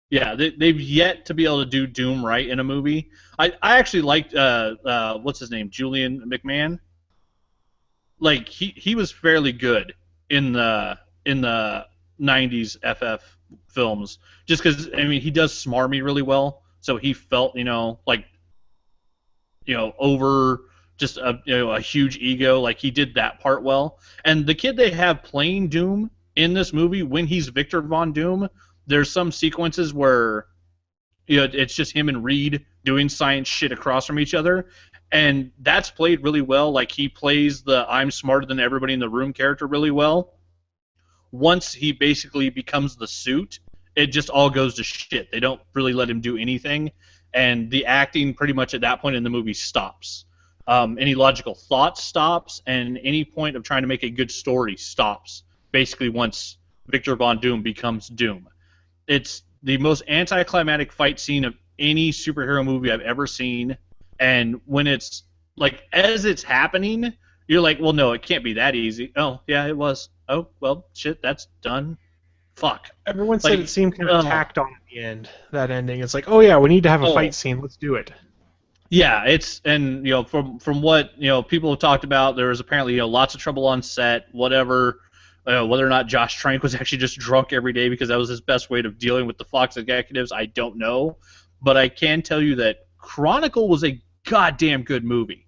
Speaker 2: Yeah, they've yet to be able to do Doom right in a movie. I actually liked what's his name, Julian McMahon. Like he was fairly good in the 90s FF films, just because I mean he does smarmy really well, so he felt like over just a huge ego, like he did that part well. And the kid they have playing Doom in this movie, when he's Victor Von Doom, there's some sequences where it's just him and Reed doing science shit across from each other, and that's played really well. Like he plays the I'm smarter than everybody in the room character really well. Once he basically becomes the suit, it just all goes to shit. They don't really let him do anything, and the acting pretty much at that point in the movie stops. Any logical thought stops, and any point of trying to make a good story stops. Basically, once Victor Von Doom becomes Doom, it's the most anticlimactic fight scene of any superhero movie I've ever seen. And when it's like as it's happening, you're like, well, no, it can't be that easy. Oh, yeah, it was. Oh, well, shit, that's done. Fuck.
Speaker 1: Everyone said it seemed kind of tacked on at the end. That ending. It's like, oh yeah, we need to have a fight scene. Let's do it.
Speaker 2: Yeah, and from what people have talked about, there was apparently lots of trouble on set. Whatever. Whether or not Josh Trank was actually just drunk every day because that was his best way of dealing with the Fox executives, I don't know. But I can tell you that Chronicle was a goddamn good movie.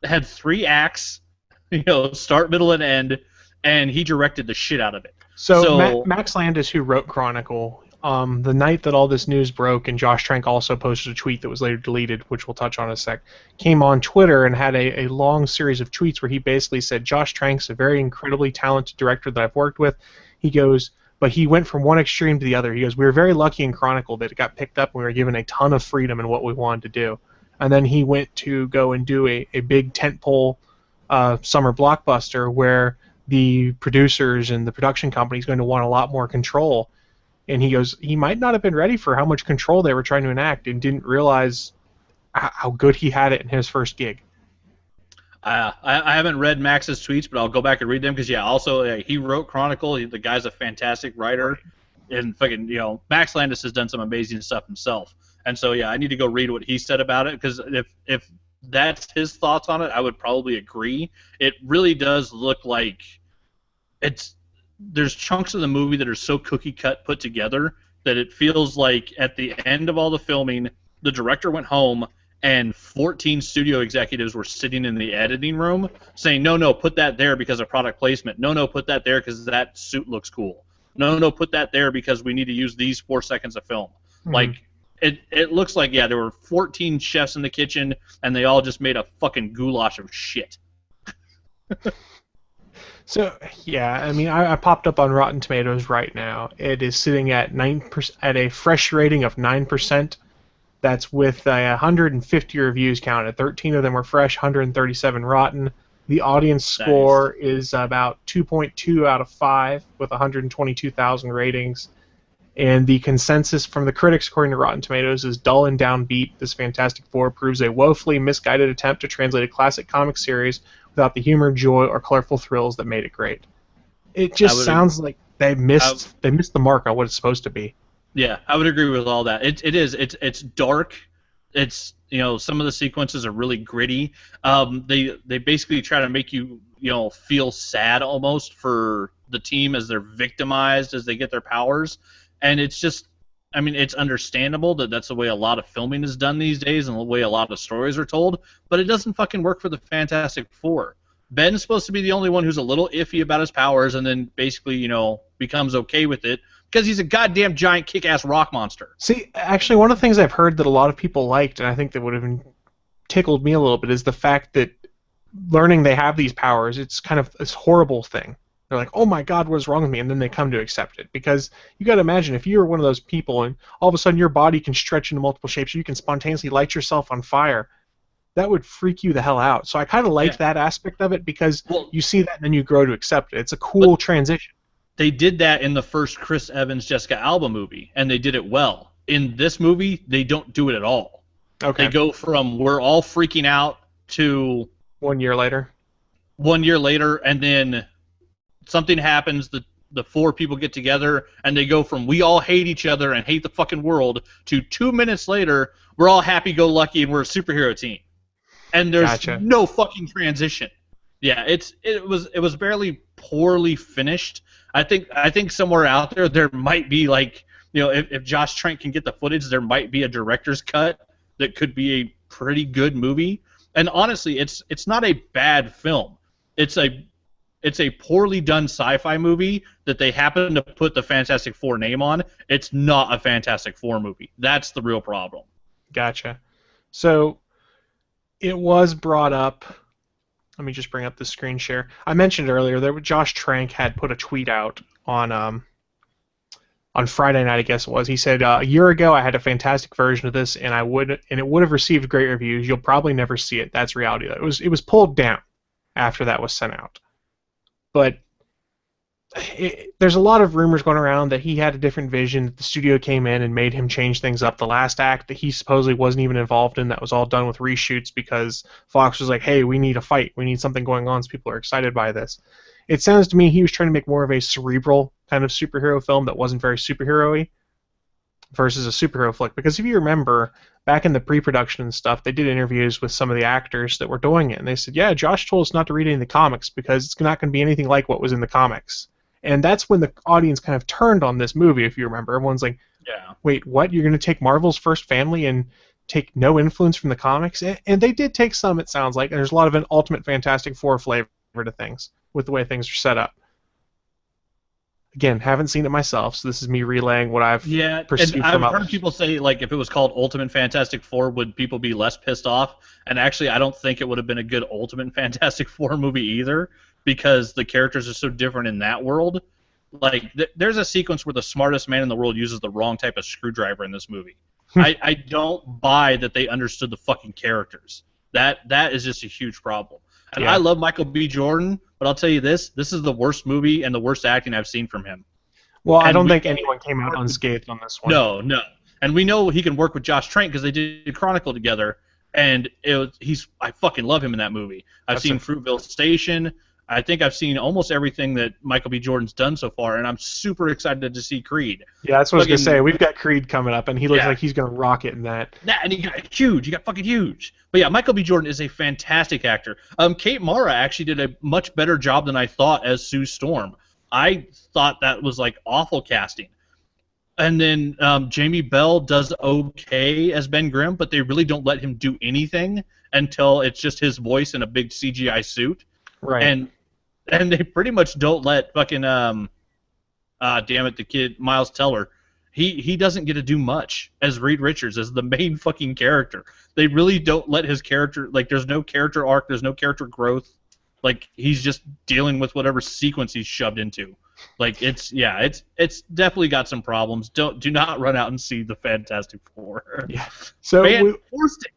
Speaker 2: It had 3 acts, start, middle, and end, and he directed the shit out of it.
Speaker 1: So Max Landis, who wrote Chronicle, the night that all this news broke, and Josh Trank also posted a tweet that was later deleted, which we'll touch on in a sec, came on Twitter and had a long series of tweets where he basically said, Josh Trank's a very incredibly talented director that I've worked with. He goes, but he went from one extreme to the other. He goes, we were very lucky in Chronicle that it got picked up and we were given a ton of freedom in what we wanted to do. And then he went to go and do a big tentpole summer blockbuster where the producers and the production company is going to want a lot more control. And he goes, he might not have been ready for how much control they were trying to enact and didn't realize how good he had it in his first gig.
Speaker 2: I haven't read Max's tweets, but I'll go back and read them because, he wrote Chronicle. The guy's a fantastic writer. And fucking, Max Landis has done some amazing stuff himself. And so, I need to go read what he said about it because if that's his thoughts on it, I would probably agree. It really does look like there's chunks of the movie that are so cookie cut put together that it feels like at the end of all the filming, the director went home and 14 studio executives were sitting in the editing room saying, no, put that there because of product placement. No, put that there because that suit looks cool. No, put that there because we need to use these 4 seconds of film. Mm-hmm. Like, it looks like, there were 14 chefs in the kitchen and they all just made a fucking goulash of shit.
Speaker 1: So, I mean, I popped up on Rotten Tomatoes right now. It is sitting at 9% at a fresh rating of 9%. That's with 150 reviews counted. 13 of them were fresh, 137 rotten. The audience score is about 2.2 out of 5 with 122,000 ratings. And the consensus from the critics, according to Rotten Tomatoes, is dull and downbeat. This Fantastic Four proves a woefully misguided attempt to translate a classic comic series without the humor, joy, or colorful thrills that made it great. It just sounds like they missed the mark on what it's supposed to be.
Speaker 2: Yeah, I would agree with all that. It's dark. It's some of the sequences are really gritty. They basically try to make you feel sad almost for the team as they're victimized as they get their powers, and it's just, I mean, it's understandable that that's the way a lot of filming is done these days and the way a lot of stories are told, but it doesn't fucking work for the Fantastic Four. Ben's supposed to be the only one who's a little iffy about his powers and then basically, becomes okay with it because he's a goddamn giant kick-ass rock monster.
Speaker 1: See, actually, one of the things I've heard that a lot of people liked, and I think that would have tickled me a little bit, is the fact that learning they have these powers, it's kind of this horrible thing. They're like, oh my god, what's wrong with me? And then they come to accept it. Because you got to imagine, if you're one of those people and all of a sudden your body can stretch into multiple shapes, you can spontaneously light yourself on fire, that would freak you the hell out. So I kind of liked that aspect of it because you see that and then you grow to accept it. It's a cool transition.
Speaker 2: They did that in the first Chris Evans, Jessica Alba movie, and they did it well. In this movie, they don't do it at all. Okay. They go from we're all freaking out to
Speaker 1: 1 year later.
Speaker 2: 1 year later, and then something happens. the four people get together and they go from we all hate each other and hate the fucking world to 2 minutes later we're all happy-go-lucky and we're a superhero team. And there's
Speaker 1: Gotcha.
Speaker 2: no fucking transition. Yeah, it was barely poorly finished. I think somewhere out there might be like, you know, if Josh Trank can get the footage, there might be a director's cut that could be a pretty good movie. And honestly, it's not a bad film. It's a poorly done sci-fi movie that they happen to put the Fantastic Four name on. It's not a Fantastic Four movie. That's the real problem.
Speaker 1: Gotcha. So it was brought up. Let me just bring up the screen share. I mentioned earlier that Josh Trank had put a tweet out on Friday night, I guess it was. He said, a year ago I had a fantastic version of this, and it would have received great reviews. You'll probably never see it. That's reality. It was pulled down after that was sent out. But there's a lot of rumors going around that he had a different vision, that the studio came in and made him change things up. The last act that he supposedly wasn't even involved in, that was all done with reshoots because Fox was like, hey, we need a fight. We need something going on so people are excited by this. It sounds to me he was trying to make more of a cerebral kind of superhero film that wasn't very superhero-y versus a superhero flick. Because if you remember, back in the pre-production and stuff, they did interviews with some of the actors that were doing it, and they said, yeah, Josh told us not to read any of the comics because it's not going to be anything like what was in the comics. And that's when the audience kind of turned on this movie, if you remember. Everyone's like,
Speaker 2: yeah,
Speaker 1: wait, what? You're going to take Marvel's first family and take no influence from the comics? And they did take some, it sounds like. And there's a lot of an Ultimate Fantastic Four flavor to things with the way things are set up. Again, haven't seen it myself, so this is me relaying what I've perceived
Speaker 2: and
Speaker 1: from
Speaker 2: I've
Speaker 1: others.
Speaker 2: heard people say, like, if it was called Ultimate Fantastic Four, would people be less pissed off? And actually, I don't think it would have been a good Ultimate Fantastic Four movie either, because the characters are so different in that world. Like, there's a sequence where the smartest man in the world uses the wrong type of screwdriver in this movie. I don't buy that they understood the fucking characters. That is just a huge problem. And
Speaker 1: Yeah.
Speaker 2: I love Michael B. Jordan, but I'll tell you this is the worst movie and the worst acting I've seen from him.
Speaker 1: Well, I
Speaker 2: And
Speaker 1: don't
Speaker 2: we-
Speaker 1: think anyone came out unscathed on this one.
Speaker 2: No. And we know he can work with Josh Trank because they did Chronicle together, and I fucking love him in that movie. I've seen Fruitville Station. I think I've seen almost everything that Michael B. Jordan's done so far, and I'm super excited to see Creed.
Speaker 1: Yeah, that's what I was going to say. We've got Creed coming up, and he looks
Speaker 2: Yeah.
Speaker 1: like he's going to rock it in that.
Speaker 2: And he got huge. He got fucking huge. But yeah, Michael B. Jordan is a fantastic actor. Kate Mara actually did a much better job than I thought as Sue Storm. I thought that was like awful casting. And then Jamie Bell does okay as Ben Grimm, but they really don't let him do anything until it's just his voice in a big CGI suit.
Speaker 1: Right.
Speaker 2: And they pretty much don't let fucking damn it, the kid Miles Teller. He doesn't get to do much as Reed Richards, as the main fucking character. They really don't let his character, like, there's no character arc, there's no character growth. Like, he's just dealing with whatever sequence he's shoved into. Like, it's definitely got some problems. Do not run out and see the Fantastic Four.
Speaker 1: Yeah. So
Speaker 2: Fant-Four-Stick.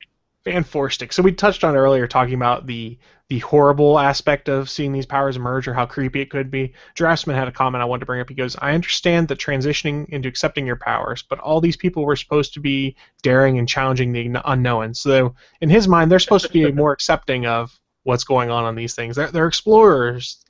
Speaker 1: Fant-Four-Stick. So we touched on earlier talking about the horrible aspect of seeing these powers emerge or how creepy it could be. Draftsman had a comment I wanted to bring up. He goes, I understand that transitioning into accepting your powers, but all these people were supposed to be daring and challenging the unknown. So in his mind, they're supposed to be more accepting of what's going on these things. They're explorers.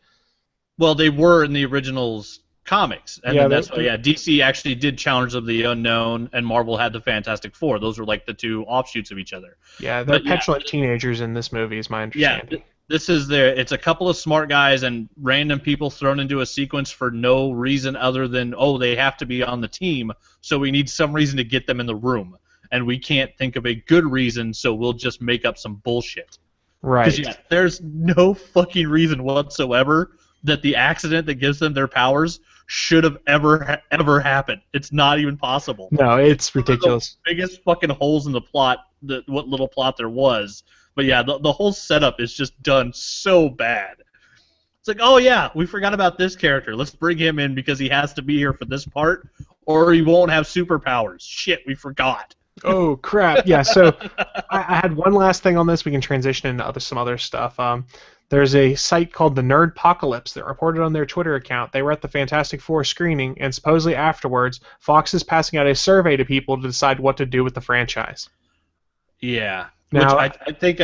Speaker 2: Well, they were in the originals comics, and
Speaker 1: Yeah,
Speaker 2: then that's why DC actually did Challenge of the Unknown, and Marvel had the Fantastic Four. Those were like the two offshoots of each other.
Speaker 1: Yeah, they're petulant teenagers in this movie, is my understanding.
Speaker 2: Yeah, this is it's a couple of smart guys and random people thrown into a sequence for no reason other than, oh, they have to be on the team, so we need some reason to get them in the room, and we can't think of a good reason, so we'll just make up some bullshit.
Speaker 1: Right.
Speaker 2: Because there's no fucking reason whatsoever that the accident that gives them their powers should have ever happened. It's not even possible.
Speaker 1: No, it's ridiculous.
Speaker 2: The biggest fucking holes in the plot, what little plot there was. But yeah, the whole setup is just done so bad. It's like, oh yeah, we forgot about this character. Let's bring him in because he has to be here for this part, or he won't have superpowers. Shit, we forgot.
Speaker 1: Oh crap! Yeah. So I had one last thing on this. We can transition into some other stuff. There's a site called the Nerdpocalypse that reported on their Twitter account they were at the Fantastic Four screening, and supposedly afterwards, Fox is passing out a survey to people to decide what to do with the franchise.
Speaker 2: Yeah.
Speaker 1: Now,
Speaker 2: Which I think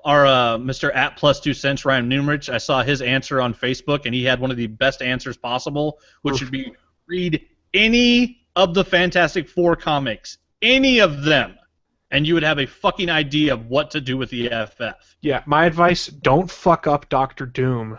Speaker 2: our Mr. at plus 2 cents Ryan Newmarich, I saw his answer on Facebook, and he had one of the best answers possible, which would be read any of the Fantastic Four comics, any of them, and you would have a fucking idea of what to do with the FF.
Speaker 1: Yeah, my advice: don't fuck up Doctor Doom.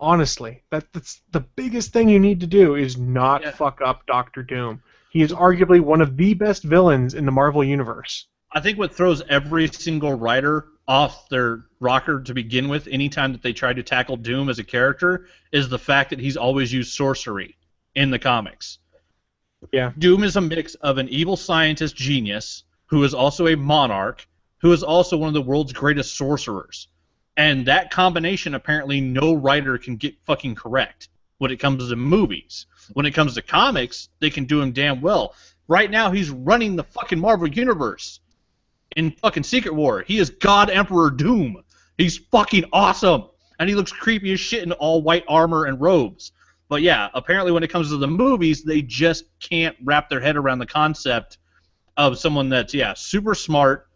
Speaker 1: Honestly, that's the biggest thing you need to do is not fuck up Doctor Doom. He is arguably one of the best villains in the Marvel Universe.
Speaker 2: I think what throws every single writer off their rocker to begin with, anytime that they try to tackle Doom as a character, is the fact that he's always used sorcery in the comics.
Speaker 1: Yeah.
Speaker 2: Doom is a mix of an evil scientist genius who is also a monarch, who is also one of the world's greatest sorcerers. And that combination, apparently, no writer can get fucking correct when it comes to movies. When it comes to comics, they can do him damn well. Right now, he's running the fucking Marvel Universe in fucking Secret War. He is God Emperor Doom. He's fucking awesome. And he looks creepy as shit in all white armor and robes. But yeah, apparently when it comes to the movies, they just can't wrap their head around the concept of someone that's, super smart,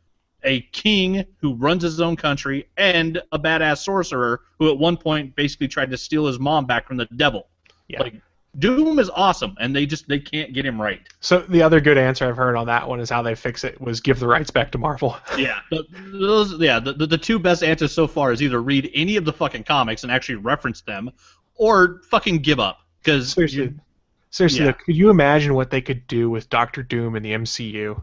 Speaker 2: a king who runs his own country, and a badass sorcerer who at one point basically tried to steal his mom back from the devil.
Speaker 1: Yeah.
Speaker 2: Like, Doom is awesome, and they can't get him right.
Speaker 1: So the other good answer I've heard on that one is how they fix it was give the rights back to Marvel.
Speaker 2: Yeah, the two best answers so far is either read any of the fucking comics and actually reference them, or fucking give up. Because
Speaker 1: seriously, though, could you imagine what they could do with Doctor Doom in the MCU?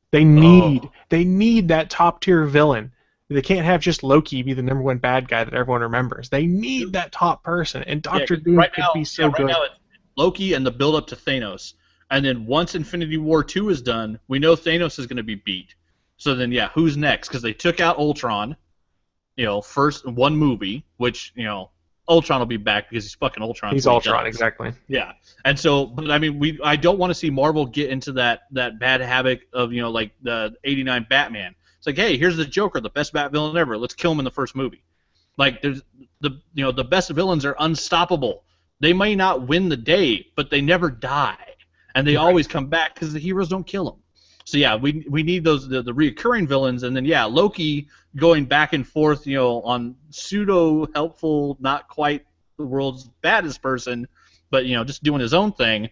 Speaker 1: They need that top tier villain. They can't have just Loki be the #1 bad guy that everyone remembers. They need that top person, and Doctor Doom could be so good.
Speaker 2: Right now it's Loki and the build up to Thanos, and then once Infinity War 2 is done, we know Thanos is going to be beat. So then, who's next? Because they took out Ultron, first one movie, which Ultron will be back because he's fucking Ultron.
Speaker 1: He's Ultron, exactly.
Speaker 2: Yeah, and so, but I mean, I don't want to see Marvel get into that bad habit of like the '89 Batman. It's like, hey, here's the Joker, the best Bat villain ever. Let's kill him in the first movie. Like, there's the best villains are unstoppable. They may not win the day, but they never die, and they always come back because the heroes don't kill them. So yeah, we need those the reoccurring villains, and then Loki going back and forth, on pseudo helpful, not quite the world's baddest person, but just doing his own thing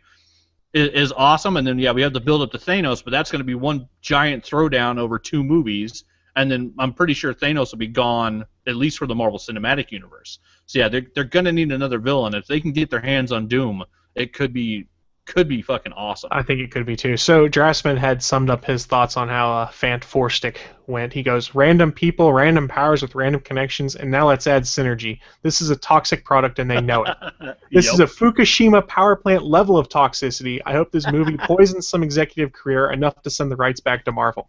Speaker 2: is awesome. And then we have the build up to Thanos, but that's going to be one giant throwdown over 2 movies, and then I'm pretty sure Thanos will be gone at least for the Marvel Cinematic Universe. So they're going to need another villain. If they can get their hands on Doom, it could be fucking awesome.
Speaker 1: I think it could be too. So Drassman had summed up his thoughts on how Fant-Four-Stick went. He goes, random people, random powers with random connections, and now let's add synergy. This is a toxic product and they know it. This is a Fukushima power plant level of toxicity. I hope this movie poisons some executive career enough to send the rights back to Marvel.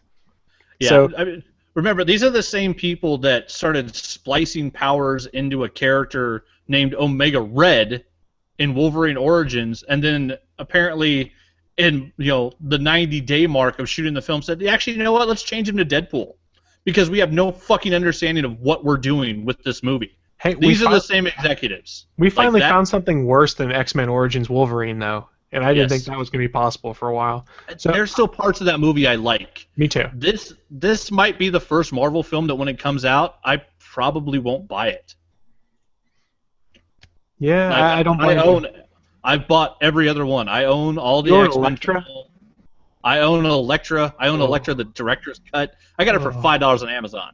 Speaker 2: Yeah, so, I mean, remember, these are the same people that started splicing powers into a character named Omega Red in Wolverine Origins, and then apparently in the 90-day mark of shooting the film said, actually, you know what, let's change him to Deadpool, because we have no fucking understanding of what we're doing with this movie.
Speaker 1: Hey,
Speaker 2: these are the same executives.
Speaker 1: We finally found something worse than X-Men Origins Wolverine, though, and I didn't think that was going to be possible for a while.
Speaker 2: So there's still parts of that movie I like.
Speaker 1: Me too.
Speaker 2: This might be the first Marvel film that when it comes out, I probably won't buy it.
Speaker 1: Yeah, I don't blame you.
Speaker 2: I've bought every other one. I own all the X-Men.
Speaker 1: Elektra?
Speaker 2: I own Elektra. I own Elektra, the director's cut. I got it for $5 on Amazon.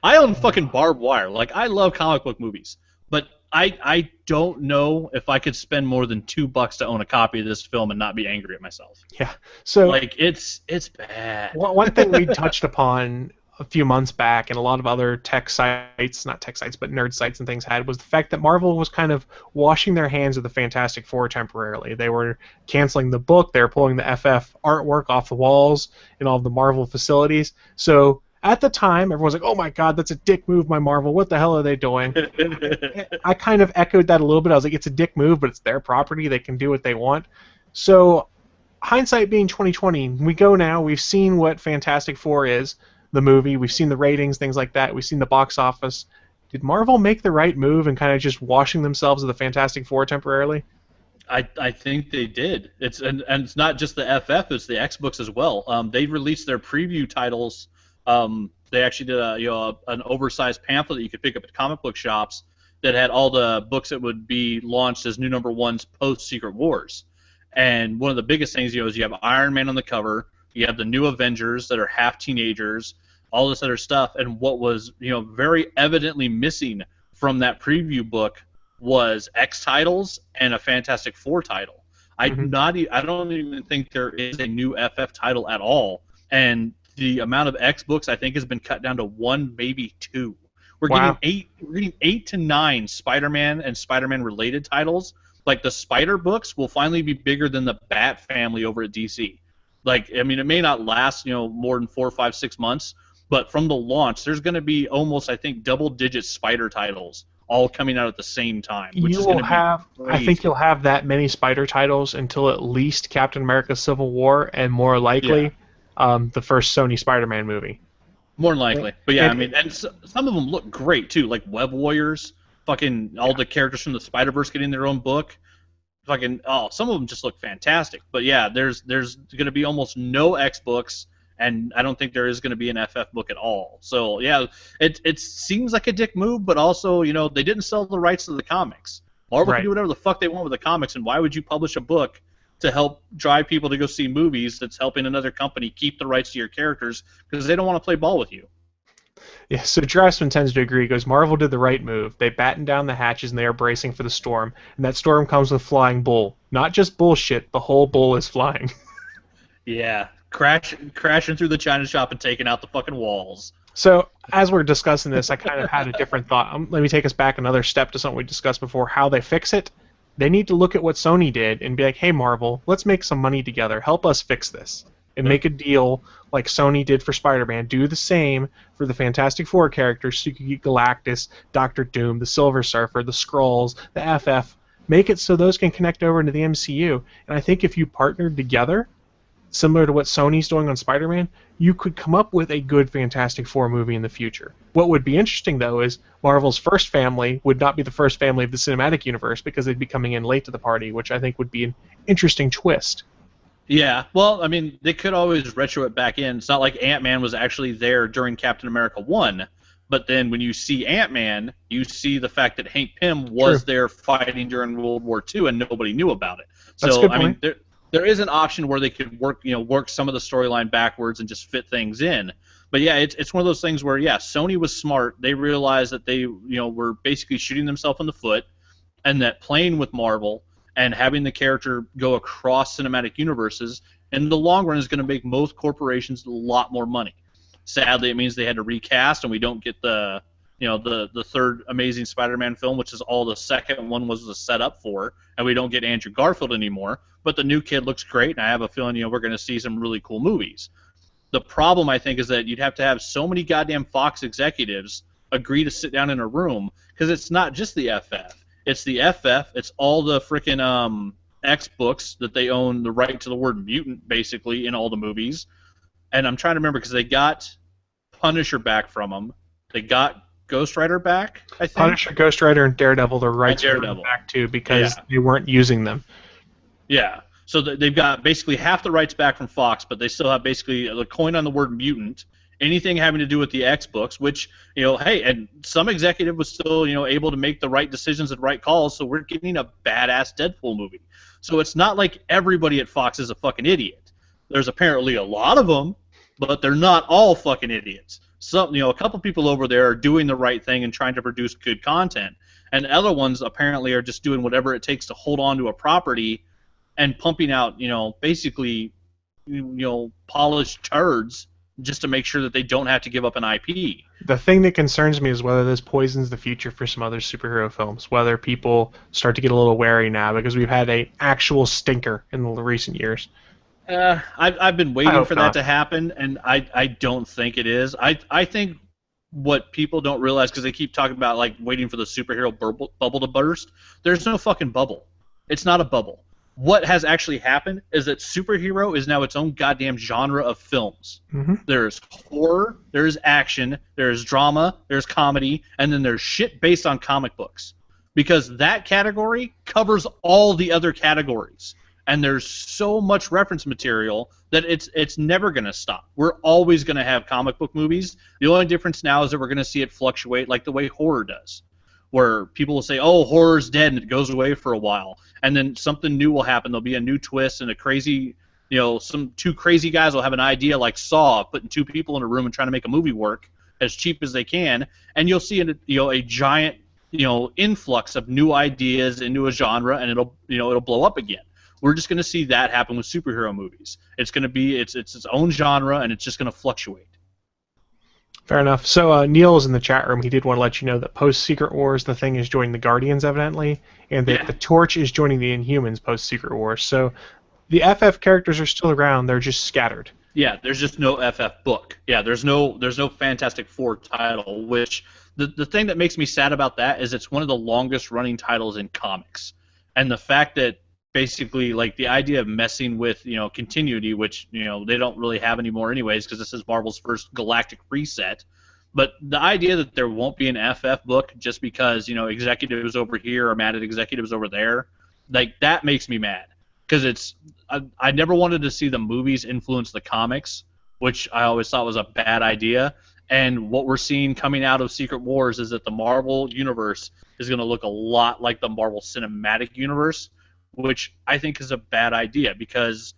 Speaker 2: I own fucking Barbed Wire. Like, I love comic book movies, but I don't know if I could spend more than $2 to own a copy of this film and not be angry at myself.
Speaker 1: Yeah. So
Speaker 2: like it's bad.
Speaker 1: One thing we touched upon a few months back, and a lot of other tech sites, not tech sites, but nerd sites and things had, was the fact that Marvel was kind of washing their hands of the Fantastic Four temporarily. They were canceling the book, they were pulling the FF artwork off the walls in all of the Marvel facilities. So at the time, everyone's like, oh my god, that's a dick move by Marvel, what the hell are they doing? I kind of echoed that a little bit. I was like, it's a dick move, but it's their property, they can do what they want. So hindsight being 2020, we go now, we've seen what Fantastic Four is, the movie, we've seen the ratings, things like that, we've seen the box office. Did Marvel make the right move in kind of just washing themselves of the Fantastic Four temporarily?
Speaker 2: I think they did. And it's not just the FF, it's the X books as well. They released their preview titles. they actually did an oversized pamphlet that you could pick up at comic book shops that had all the books that would be launched as new number ones post Secret Wars. And one of the biggest things, is you have Iron Man on the cover, you have the new Avengers that are half teenagers, all this other stuff, and what was very evidently missing from that preview book was X titles and a Fantastic Four title. I don't even think there is a new FF title at all, and the amount of X books I think has been cut down to 1, maybe 2. We're getting 8 to 9 Spider-Man and Spider-Man related titles. Like the Spider books will finally be bigger than the Bat family over at DC. Like, I mean, it may not last more than 4, 5, 6 months, but from the launch, there's going to be almost, I think, double-digit Spider titles all coming out at the same time. Which is going to be
Speaker 1: I think you'll have that many Spider titles until at least Captain America: Civil War, and more likely the first Sony Spider-Man movie.
Speaker 2: More than likely, but yeah, and some of them look great too, like Web Warriors. Fucking all the characters from the Spider-Verse getting their own book. Some of them just look fantastic. But yeah, there's going to be almost no X books, and I don't think there is going to be an FF book at all. So yeah, it seems like a dick move, but also they didn't sell the rights to the comics. Marvel can do whatever the fuck they want with the comics, and why would you publish a book to help drive people to go see movies that's helping another company keep the rights to your characters because they don't want to play ball with you?
Speaker 1: Yeah, so Draftsman tends to agree. He goes, Marvel did the right move. They battened down the hatches and they are bracing for the storm. And that storm comes with Flying Bull. Not just bullshit, the whole bull is flying.
Speaker 2: Yeah, crashing through the China shop and taking out the fucking walls.
Speaker 1: So, as we're discussing this, I kind of had a different thought. Let me take us back another step to something we discussed before, how they fix it. They need to look at what Sony did and be like, hey, Marvel, let's make some money together. Help us fix this. And make a deal like Sony did for Spider-Man. Do the same for the Fantastic Four characters, so you can get Galactus, Doctor Doom, the Silver Surfer, the Skrulls, the FF. Make it so those can connect over into the MCU. And I think if you partnered together, similar to what Sony's doing on Spider-Man, you could come up with a good Fantastic Four movie in the future. What would be interesting, though, is Marvel's first family would not be the first family of the cinematic universe because they'd be coming in late to the party, which I think would be an interesting twist.
Speaker 2: Yeah, well, I mean, they could always retro it back in. It's not like Ant-Man was actually there during Captain America 1, but then when you see Ant-Man, you see the fact that Hank Pym was there fighting during World War II and nobody knew about it.
Speaker 1: That's a good point.
Speaker 2: I mean, there is an option where they could work some of the storyline backwards and just fit things in. But yeah, it's one of those things where, yeah, Sony was smart. They realized that they were basically shooting themselves in the foot, and that playing with Marvel and having the character go across cinematic universes in the long run is going to make most corporations a lot more money. Sadly, it means they had to recast, and we don't get the third Amazing Spider-Man film, which is all the second one was a setup for, and we don't get Andrew Garfield anymore. But the new kid looks great, and I have a feeling we're going to see some really cool movies. The problem, I think, is that you'd have to have so many goddamn Fox executives agree to sit down in a room, because it's not just the FF. It's the FF. It's all the freaking X books that they own the right to the word mutant, basically, in all the movies. And I'm trying to remember because they got Punisher back from them. They got Ghost Rider back, I think.
Speaker 1: Punisher, Ghost Rider, and Daredevil, the rights were back too because they weren't using them.
Speaker 2: Yeah. So they've got basically half the rights back from Fox, but they still have basically the coin on the word mutant. Anything having to do with the X books, which, hey, and some executive was still, able to make the right decisions and right calls, so we're getting a badass Deadpool movie. So it's not like everybody at Fox is a fucking idiot. There's apparently a lot of them, but they're not all fucking idiots. Some, a couple people over there are doing the right thing and trying to produce good content, and other ones apparently are just doing whatever it takes to hold on to a property and pumping out, basically, polished turds just to make sure that they don't have to give up an IP.
Speaker 1: The thing that concerns me is whether this poisons the future for some other superhero films, whether people start to get a little wary now, because we've had an actual stinker in the recent years.
Speaker 2: I've been waiting for that to happen, and I don't think it is. I think what people don't realize, because they keep talking about like waiting for the superhero bubble to burst, there's no fucking bubble. It's not a bubble. What has actually happened is that superhero is now its own goddamn genre of films. Mm-hmm. There's horror, there's action, there's drama, there's comedy, and then there's shit based on comic books. Because that category covers all the other categories. and there's so much reference material that it's never going to stop. We're always going to have comic book movies. The only difference now is that we're going to see it fluctuate like the way horror does, where people will say, oh, horror's dead, and it goes away for a while, and then something new will happen. There'll be a new twist and a crazy, some two crazy guys will have an idea like Saw, putting two people in a room and trying to make a movie work as cheap as they can, and you'll see a giant influx of new ideas into a genre, and it'll blow up again. We're just going to see that happen with superhero movies. It's going to be its own genre, and it's just going to fluctuate.
Speaker 1: Fair enough. So Neil is in the chat room. He did want to let you know that post Secret Wars, the Thing is joining the Guardians, evidently, and that the Torch is joining the Inhumans post Secret Wars. So the FF characters are still around. They're just scattered.
Speaker 2: Yeah, there's just no FF book. Yeah, there's no Fantastic Four title. Which the thing that makes me sad about that is it's one of the longest running titles in comics, and the fact that basically, like, the idea of messing with, continuity, which, they don't really have anymore anyways, because this is Marvel's first galactic reset. But the idea that there won't be an FF book just because, executives over here are mad at executives over there, like, that makes me mad. Because I never wanted to see the movies influence the comics, which I always thought was a bad idea. And what we're seeing coming out of Secret Wars is that the Marvel universe is going to look a lot like the Marvel Cinematic Universe, which I think is a bad idea because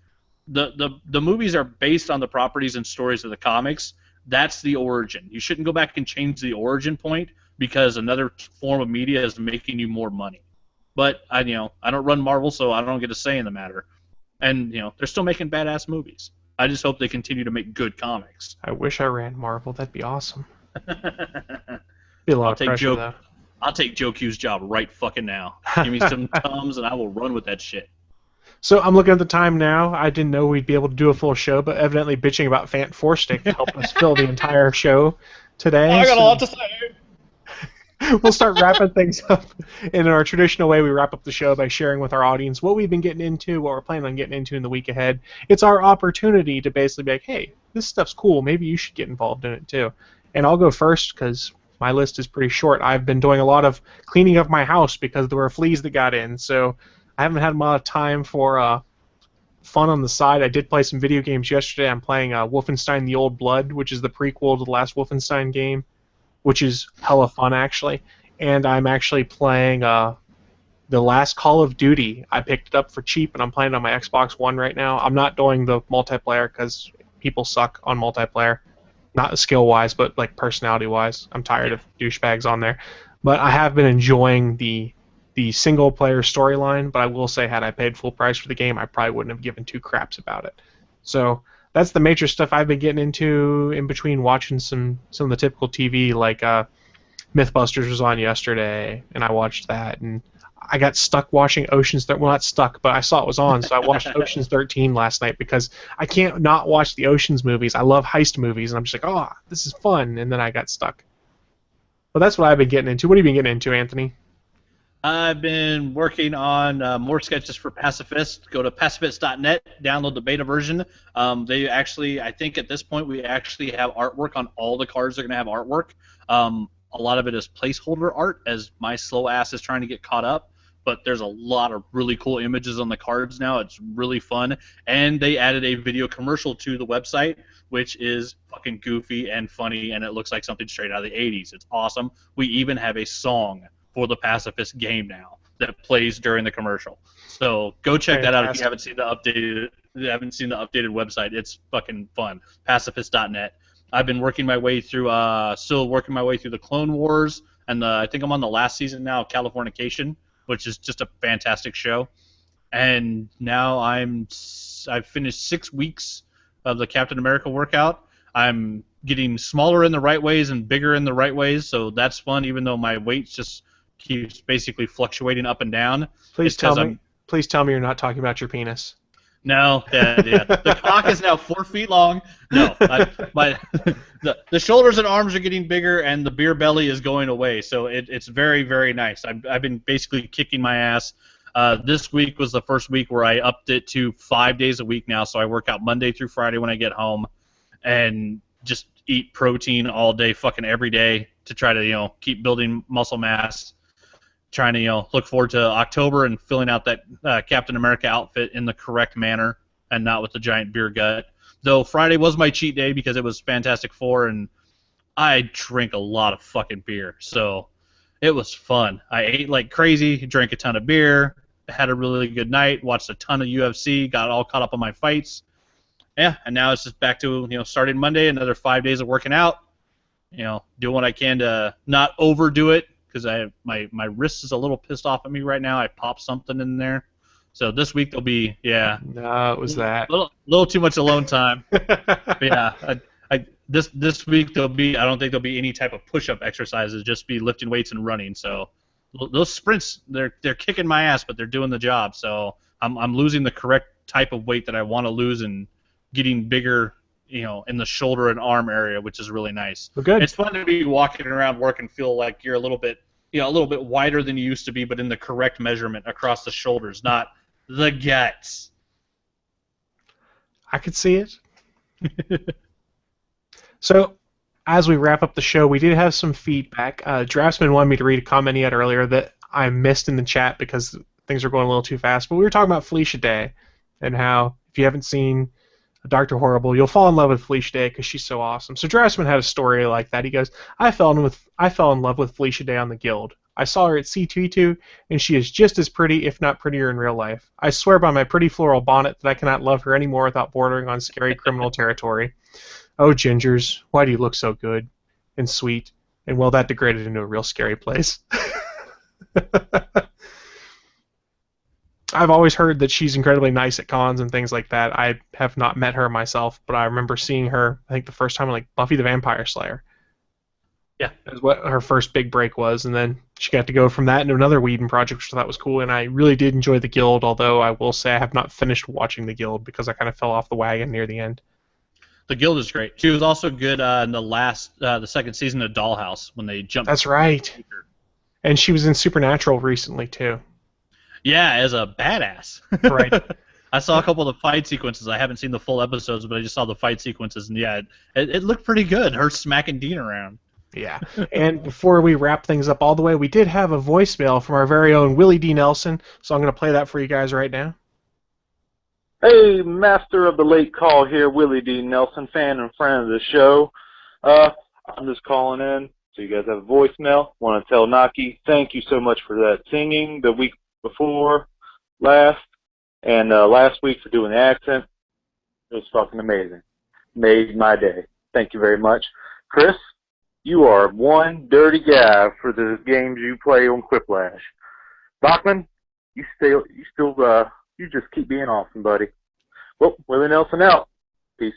Speaker 2: the movies are based on the properties and stories of the comics. That's the origin. You shouldn't go back and change the origin point because another form of media is making you more money. But I don't run Marvel, so I don't get a say in the matter. And they're still making badass movies. I just hope they continue to make good comics.
Speaker 1: I wish I ran Marvel. That'd be awesome. Be a lot of pressure, though.
Speaker 2: I'll take Joe Q's job right fucking now. Give me some Tums and I will run with that shit.
Speaker 1: So I'm looking at the time now. I didn't know we'd be able to do a full show, but evidently bitching about Fant-Four-Stick helped us fill the entire show today.
Speaker 2: I got a lot to say.
Speaker 1: We'll start wrapping things up in our traditional way. We wrap up the show by sharing with our audience what we've been getting into, what we're planning on getting into in the week ahead. It's our opportunity to basically be like, hey, this stuff's cool. Maybe you should get involved in it too. And I'll go first because my list is pretty short. I've been doing a lot of cleaning of my house because there were fleas that got in, so I haven't had a lot of time for fun on the side. I did play some video games yesterday. I'm playing Wolfenstein: The Old Blood, which is the prequel to the last Wolfenstein game, which is hella fun, actually. And I'm actually playing the last Call of Duty. I picked it up for cheap, and I'm playing it on my Xbox One right now. I'm not doing the multiplayer because people suck on multiplayer. Not skill-wise, but like personality-wise. I'm tired of douchebags on there. But I have been enjoying the single-player storyline, but I will say had I paid full price for the game, I probably wouldn't have given two craps about it. So that's the major stuff I've been getting into in between watching some of the typical TV, like Mythbusters was on yesterday, and I watched that, and I got stuck watching Ocean's 13. Well, not stuck, but I saw it was on, so I watched Ocean's 13 last night because I can't not watch the Ocean's movies. I love heist movies, and I'm just like, oh, this is fun, and then I got stuck. But that's what I've been getting into. What have you been getting into, Anthony?
Speaker 2: I've been working on more sketches for Pacifist. Go to pacifist.net, download the beta version. They actually, I think at this point, we actually have artwork on all the cards. They're going to have artwork. A lot of it is placeholder art, as my slow ass is trying to get caught up. But there's a lot of really cool images on the cards now. It's really fun. And they added a video commercial to the website, which is fucking goofy and funny, and it looks like something straight out of the 80s. It's awesome. We even have a song for the Pacifist game now that plays during the commercial. So go check that out if you haven't seen the updated website. It's fucking fun. Pacifist.net. I've been working my way through still working my way through the Clone Wars, and I think I'm on the last season now of Californication, which is just a fantastic show. And now I've finished 6 weeks of the Captain America workout. I'm getting smaller in the right ways and bigger in the right ways, so that's fun, even though my weight just keeps basically fluctuating up and down.
Speaker 1: Please tell me you're not talking about your penis.
Speaker 2: No, yeah. The cock is now 4 feet long. No, the shoulders and arms are getting bigger, and the beer belly is going away. So it's very, very nice. I've been basically kicking my ass. This week was the first week where I upped it to 5 days a week now. So I work out Monday through Friday when I get home, and just eat protein all day, fucking every day, to try to keep building muscle mass. trying to look forward to October and filling out that Captain America outfit in the correct manner and not with the giant beer gut. Though Friday was my cheat day because it was Fantastic Four and I drank a lot of fucking beer, so it was fun. I ate like crazy, drank a ton of beer, had a really good night, watched a ton of UFC, got all caught up on my fights. Yeah, and now it's just back to starting Monday, another 5 days of working out. Doing what I can to not overdo it because my wrist is a little pissed off at me right now. I popped something in there, so this week there'll be
Speaker 1: No, it was that.
Speaker 2: Little too much alone time. But yeah, this week there'll be I don't think there'll be any type of push-up exercises. Just be lifting weights and running. So those sprints they're kicking my ass, but they're doing the job. So I'm losing the correct type of weight that I want to lose and getting bigger, in the shoulder and arm area, which is really nice.
Speaker 1: Well, good.
Speaker 2: It's fun to be walking around work and feel like you're a little bit wider than you used to be, but in the correct measurement across the shoulders, not the guts.
Speaker 1: I could see it. So, as we wrap up the show, we did have some feedback. Draftsman wanted me to read a comment he had earlier that I missed in the chat because things were going a little too fast. But we were talking about Felicia Day and how if you haven't seen Dr. Horrible, you'll fall in love with Felicia Day because she's so awesome. So Draftsman had a story like that. He goes, I fell in love with Felicia Day on the Guild. I saw her at C22, and she is just as pretty, if not prettier, in real life. I swear by my pretty floral bonnet that I cannot love her anymore without bordering on scary criminal territory. Oh, Gingers, why do you look so good and sweet? And well, that degraded into a real scary place. I've always heard that she's incredibly nice at cons and things like that. I have not met her myself, but I remember seeing her, I think the first time, like Buffy the Vampire Slayer.
Speaker 2: Yeah.
Speaker 1: That's what her first big break was, and then she got to go from that into another Whedon project, which I thought was cool, and I really did enjoy The Guild, although I will say I have not finished watching The Guild because I kind of fell off the wagon near the end.
Speaker 2: The Guild is great. She was also good in the second season of Dollhouse when they jumped.
Speaker 1: That's right. And she was in Supernatural recently, too.
Speaker 2: Yeah, as a badass.
Speaker 1: Right.
Speaker 2: I saw a couple of the fight sequences. I haven't seen the full episodes, but I just saw the fight sequences, and yeah, it looked pretty good. Her smacking Dean around.
Speaker 1: Yeah. And before we wrap things up all the way, we did have a voicemail from our very own Willie D. Nelson, so I'm going to play that for you guys right now.
Speaker 4: Hey, master of the late call here, Willie D. Nelson, fan and friend of the show. I'm just calling in, so you guys have a voicemail. Want to tell Naki, thank you so much for that singing the week before last, and last week for doing the accent. It was fucking amazing. Made my day. Thank you very much. Chris, you are one dirty guy for the games you play on Quiplash. Bachman, you just keep being awesome, buddy. Well, Willie Nelson out. Peace.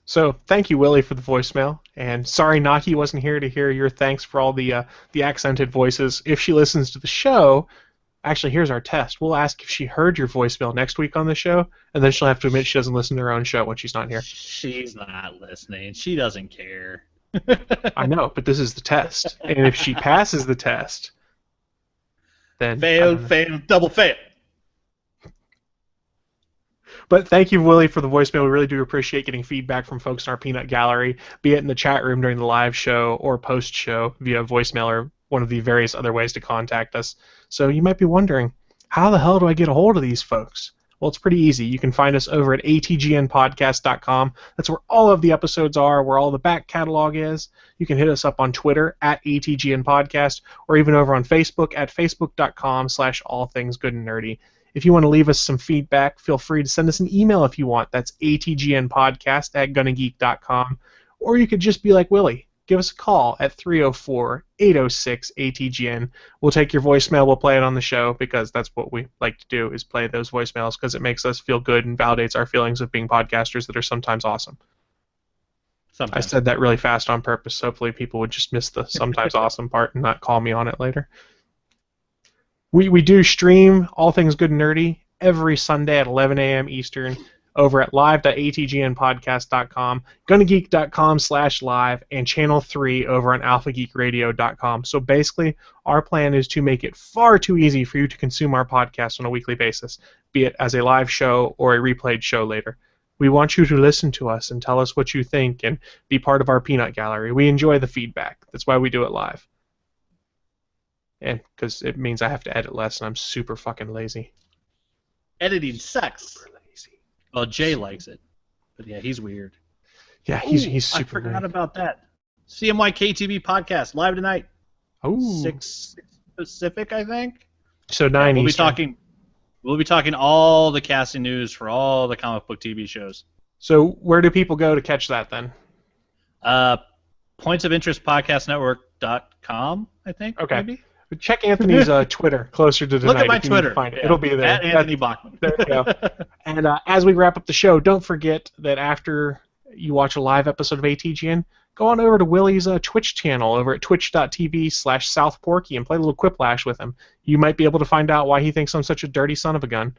Speaker 1: So, thank you, Willie, for the voicemail. And sorry Naki wasn't here to hear your thanks for all the accented voices. If she listens to the show, actually, here's our test. We'll ask if she heard your voicemail next week on the show, and then she'll have to admit she doesn't listen to her own show when she's not here.
Speaker 2: She's not listening. She doesn't care.
Speaker 1: I know, but this is the test. And if she passes the test, then...
Speaker 2: Fail, double fail.
Speaker 1: But thank you, Willie, for the voicemail. We really do appreciate getting feedback from folks in our Peanut Gallery, be it in the chat room during the live show or post-show via voicemail or one of the various other ways to contact us. So you might be wondering, how the hell do I get a hold of these folks? Well, it's pretty easy. You can find us over at atgnpodcast.com. That's where all of the episodes are, where all the back catalog is. You can hit us up on Twitter at atgnpodcast, or even over on Facebook at facebook.com/allthingsgoodandnerdy. If you want to leave us some feedback, feel free to send us an email if you want. That's atgnpodcast@gonnageek.com. Or you could just be like Willie. Give us a call at 304-806-ATGN. We'll take your voicemail. We'll play it on the show because that's what we like to do, is play those voicemails because it makes us feel good and validates our feelings of being podcasters that are sometimes awesome.
Speaker 2: Sometimes.
Speaker 1: I said that really fast on purpose. Hopefully people would just miss the sometimes awesome part and not call me on it later. We do stream All Things Good and Nerdy every Sunday at 11 a.m. Eastern over at live.atgnpodcast.com, gonnageek.com/live, and Channel 3 over on alphageekradio.com. So basically, our plan is to make it far too easy for you to consume our podcast on a weekly basis, be it as a live show or a replayed show later. We want you to listen to us and tell us what you think and be part of our peanut gallery. We enjoy the feedback. That's why we do it live. and because it means I have to edit less, and I'm super fucking lazy.
Speaker 2: Editing sucks.
Speaker 1: Super lazy.
Speaker 2: Well, Jay likes it, but yeah, he's weird.
Speaker 1: Yeah, he's
Speaker 2: I
Speaker 1: super
Speaker 2: forgot
Speaker 1: weird.
Speaker 2: about that. CMY KTV podcast live tonight.
Speaker 1: Oh,
Speaker 2: 6 Pacific, I think.
Speaker 1: so 9
Speaker 2: we'll
Speaker 1: Eastern.
Speaker 2: We'll be talking all the casting news for all the comic book TV shows.
Speaker 1: So where do people go to catch that then?
Speaker 2: Points of Interest Podcast Network.com, I think.
Speaker 1: Okay.
Speaker 2: Maybe?
Speaker 1: Check Anthony's Twitter closer to tonight.
Speaker 2: Look at my
Speaker 1: if you need to
Speaker 2: Twitter.
Speaker 1: Find it.
Speaker 2: Yeah.
Speaker 1: It'll be there.
Speaker 2: At Anthony Bachman.
Speaker 1: There you go. And as we wrap up the show, don't forget that after you watch a live episode of ATGN, go on over to Willie's Twitch channel over at twitch.tv/SouthPorky and play a little Quiplash with him. You might be able to find out why he thinks I'm such a dirty son of a gun.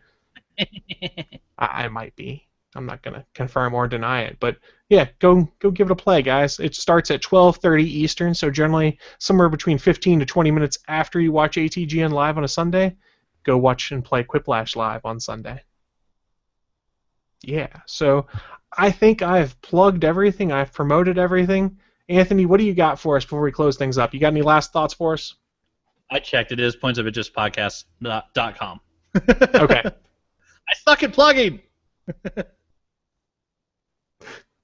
Speaker 1: I might be. I'm not going to confirm or deny it. But yeah, go give it a play, guys. It starts at 12:30 Eastern, so generally somewhere between 15 to 20 minutes after you watch ATGN live on a Sunday, go watch and play Quiplash live on Sunday. Yeah, so I think I've plugged everything. I've promoted everything. Anthony, what do you got for us before we close things up? You got any last thoughts for us?
Speaker 2: I checked. It is pointsofitjustpodcast.com.
Speaker 1: Okay.
Speaker 2: I suck at plugging.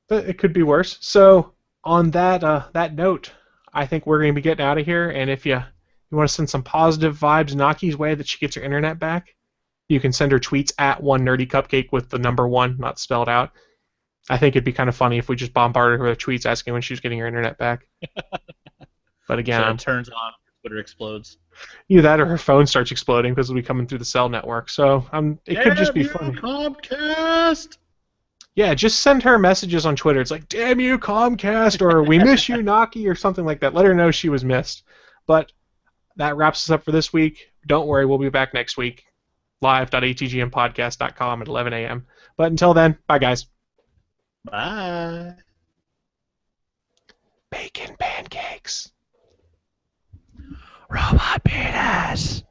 Speaker 1: But it could be worse. So on that that note, I think we're going to be getting out of here. And if you want to send some positive vibes Naki's way that she gets her internet back, you can send her tweets at one nerdy cupcake with the number 1 not spelled out. I think it'd be kind of funny if we just bombarded her with tweets asking when she was getting her internet back. But again,
Speaker 2: So it turns on, Twitter explodes.
Speaker 1: either that or her phone starts exploding because it'll be coming through the cell network. So it could just be
Speaker 2: Damn you,
Speaker 1: funny.
Speaker 2: Comcast!
Speaker 1: Yeah, just send her messages on Twitter. It's like, damn you, Comcast, or we miss you, Naki, or something like that. Let her know she was missed. But that wraps us up for this week. Don't worry, we'll be back next week. Live.atgmpodcast.com at 11 a.m. But until then, bye, guys.
Speaker 2: Bye.
Speaker 1: Bacon pancakes. Robot penis.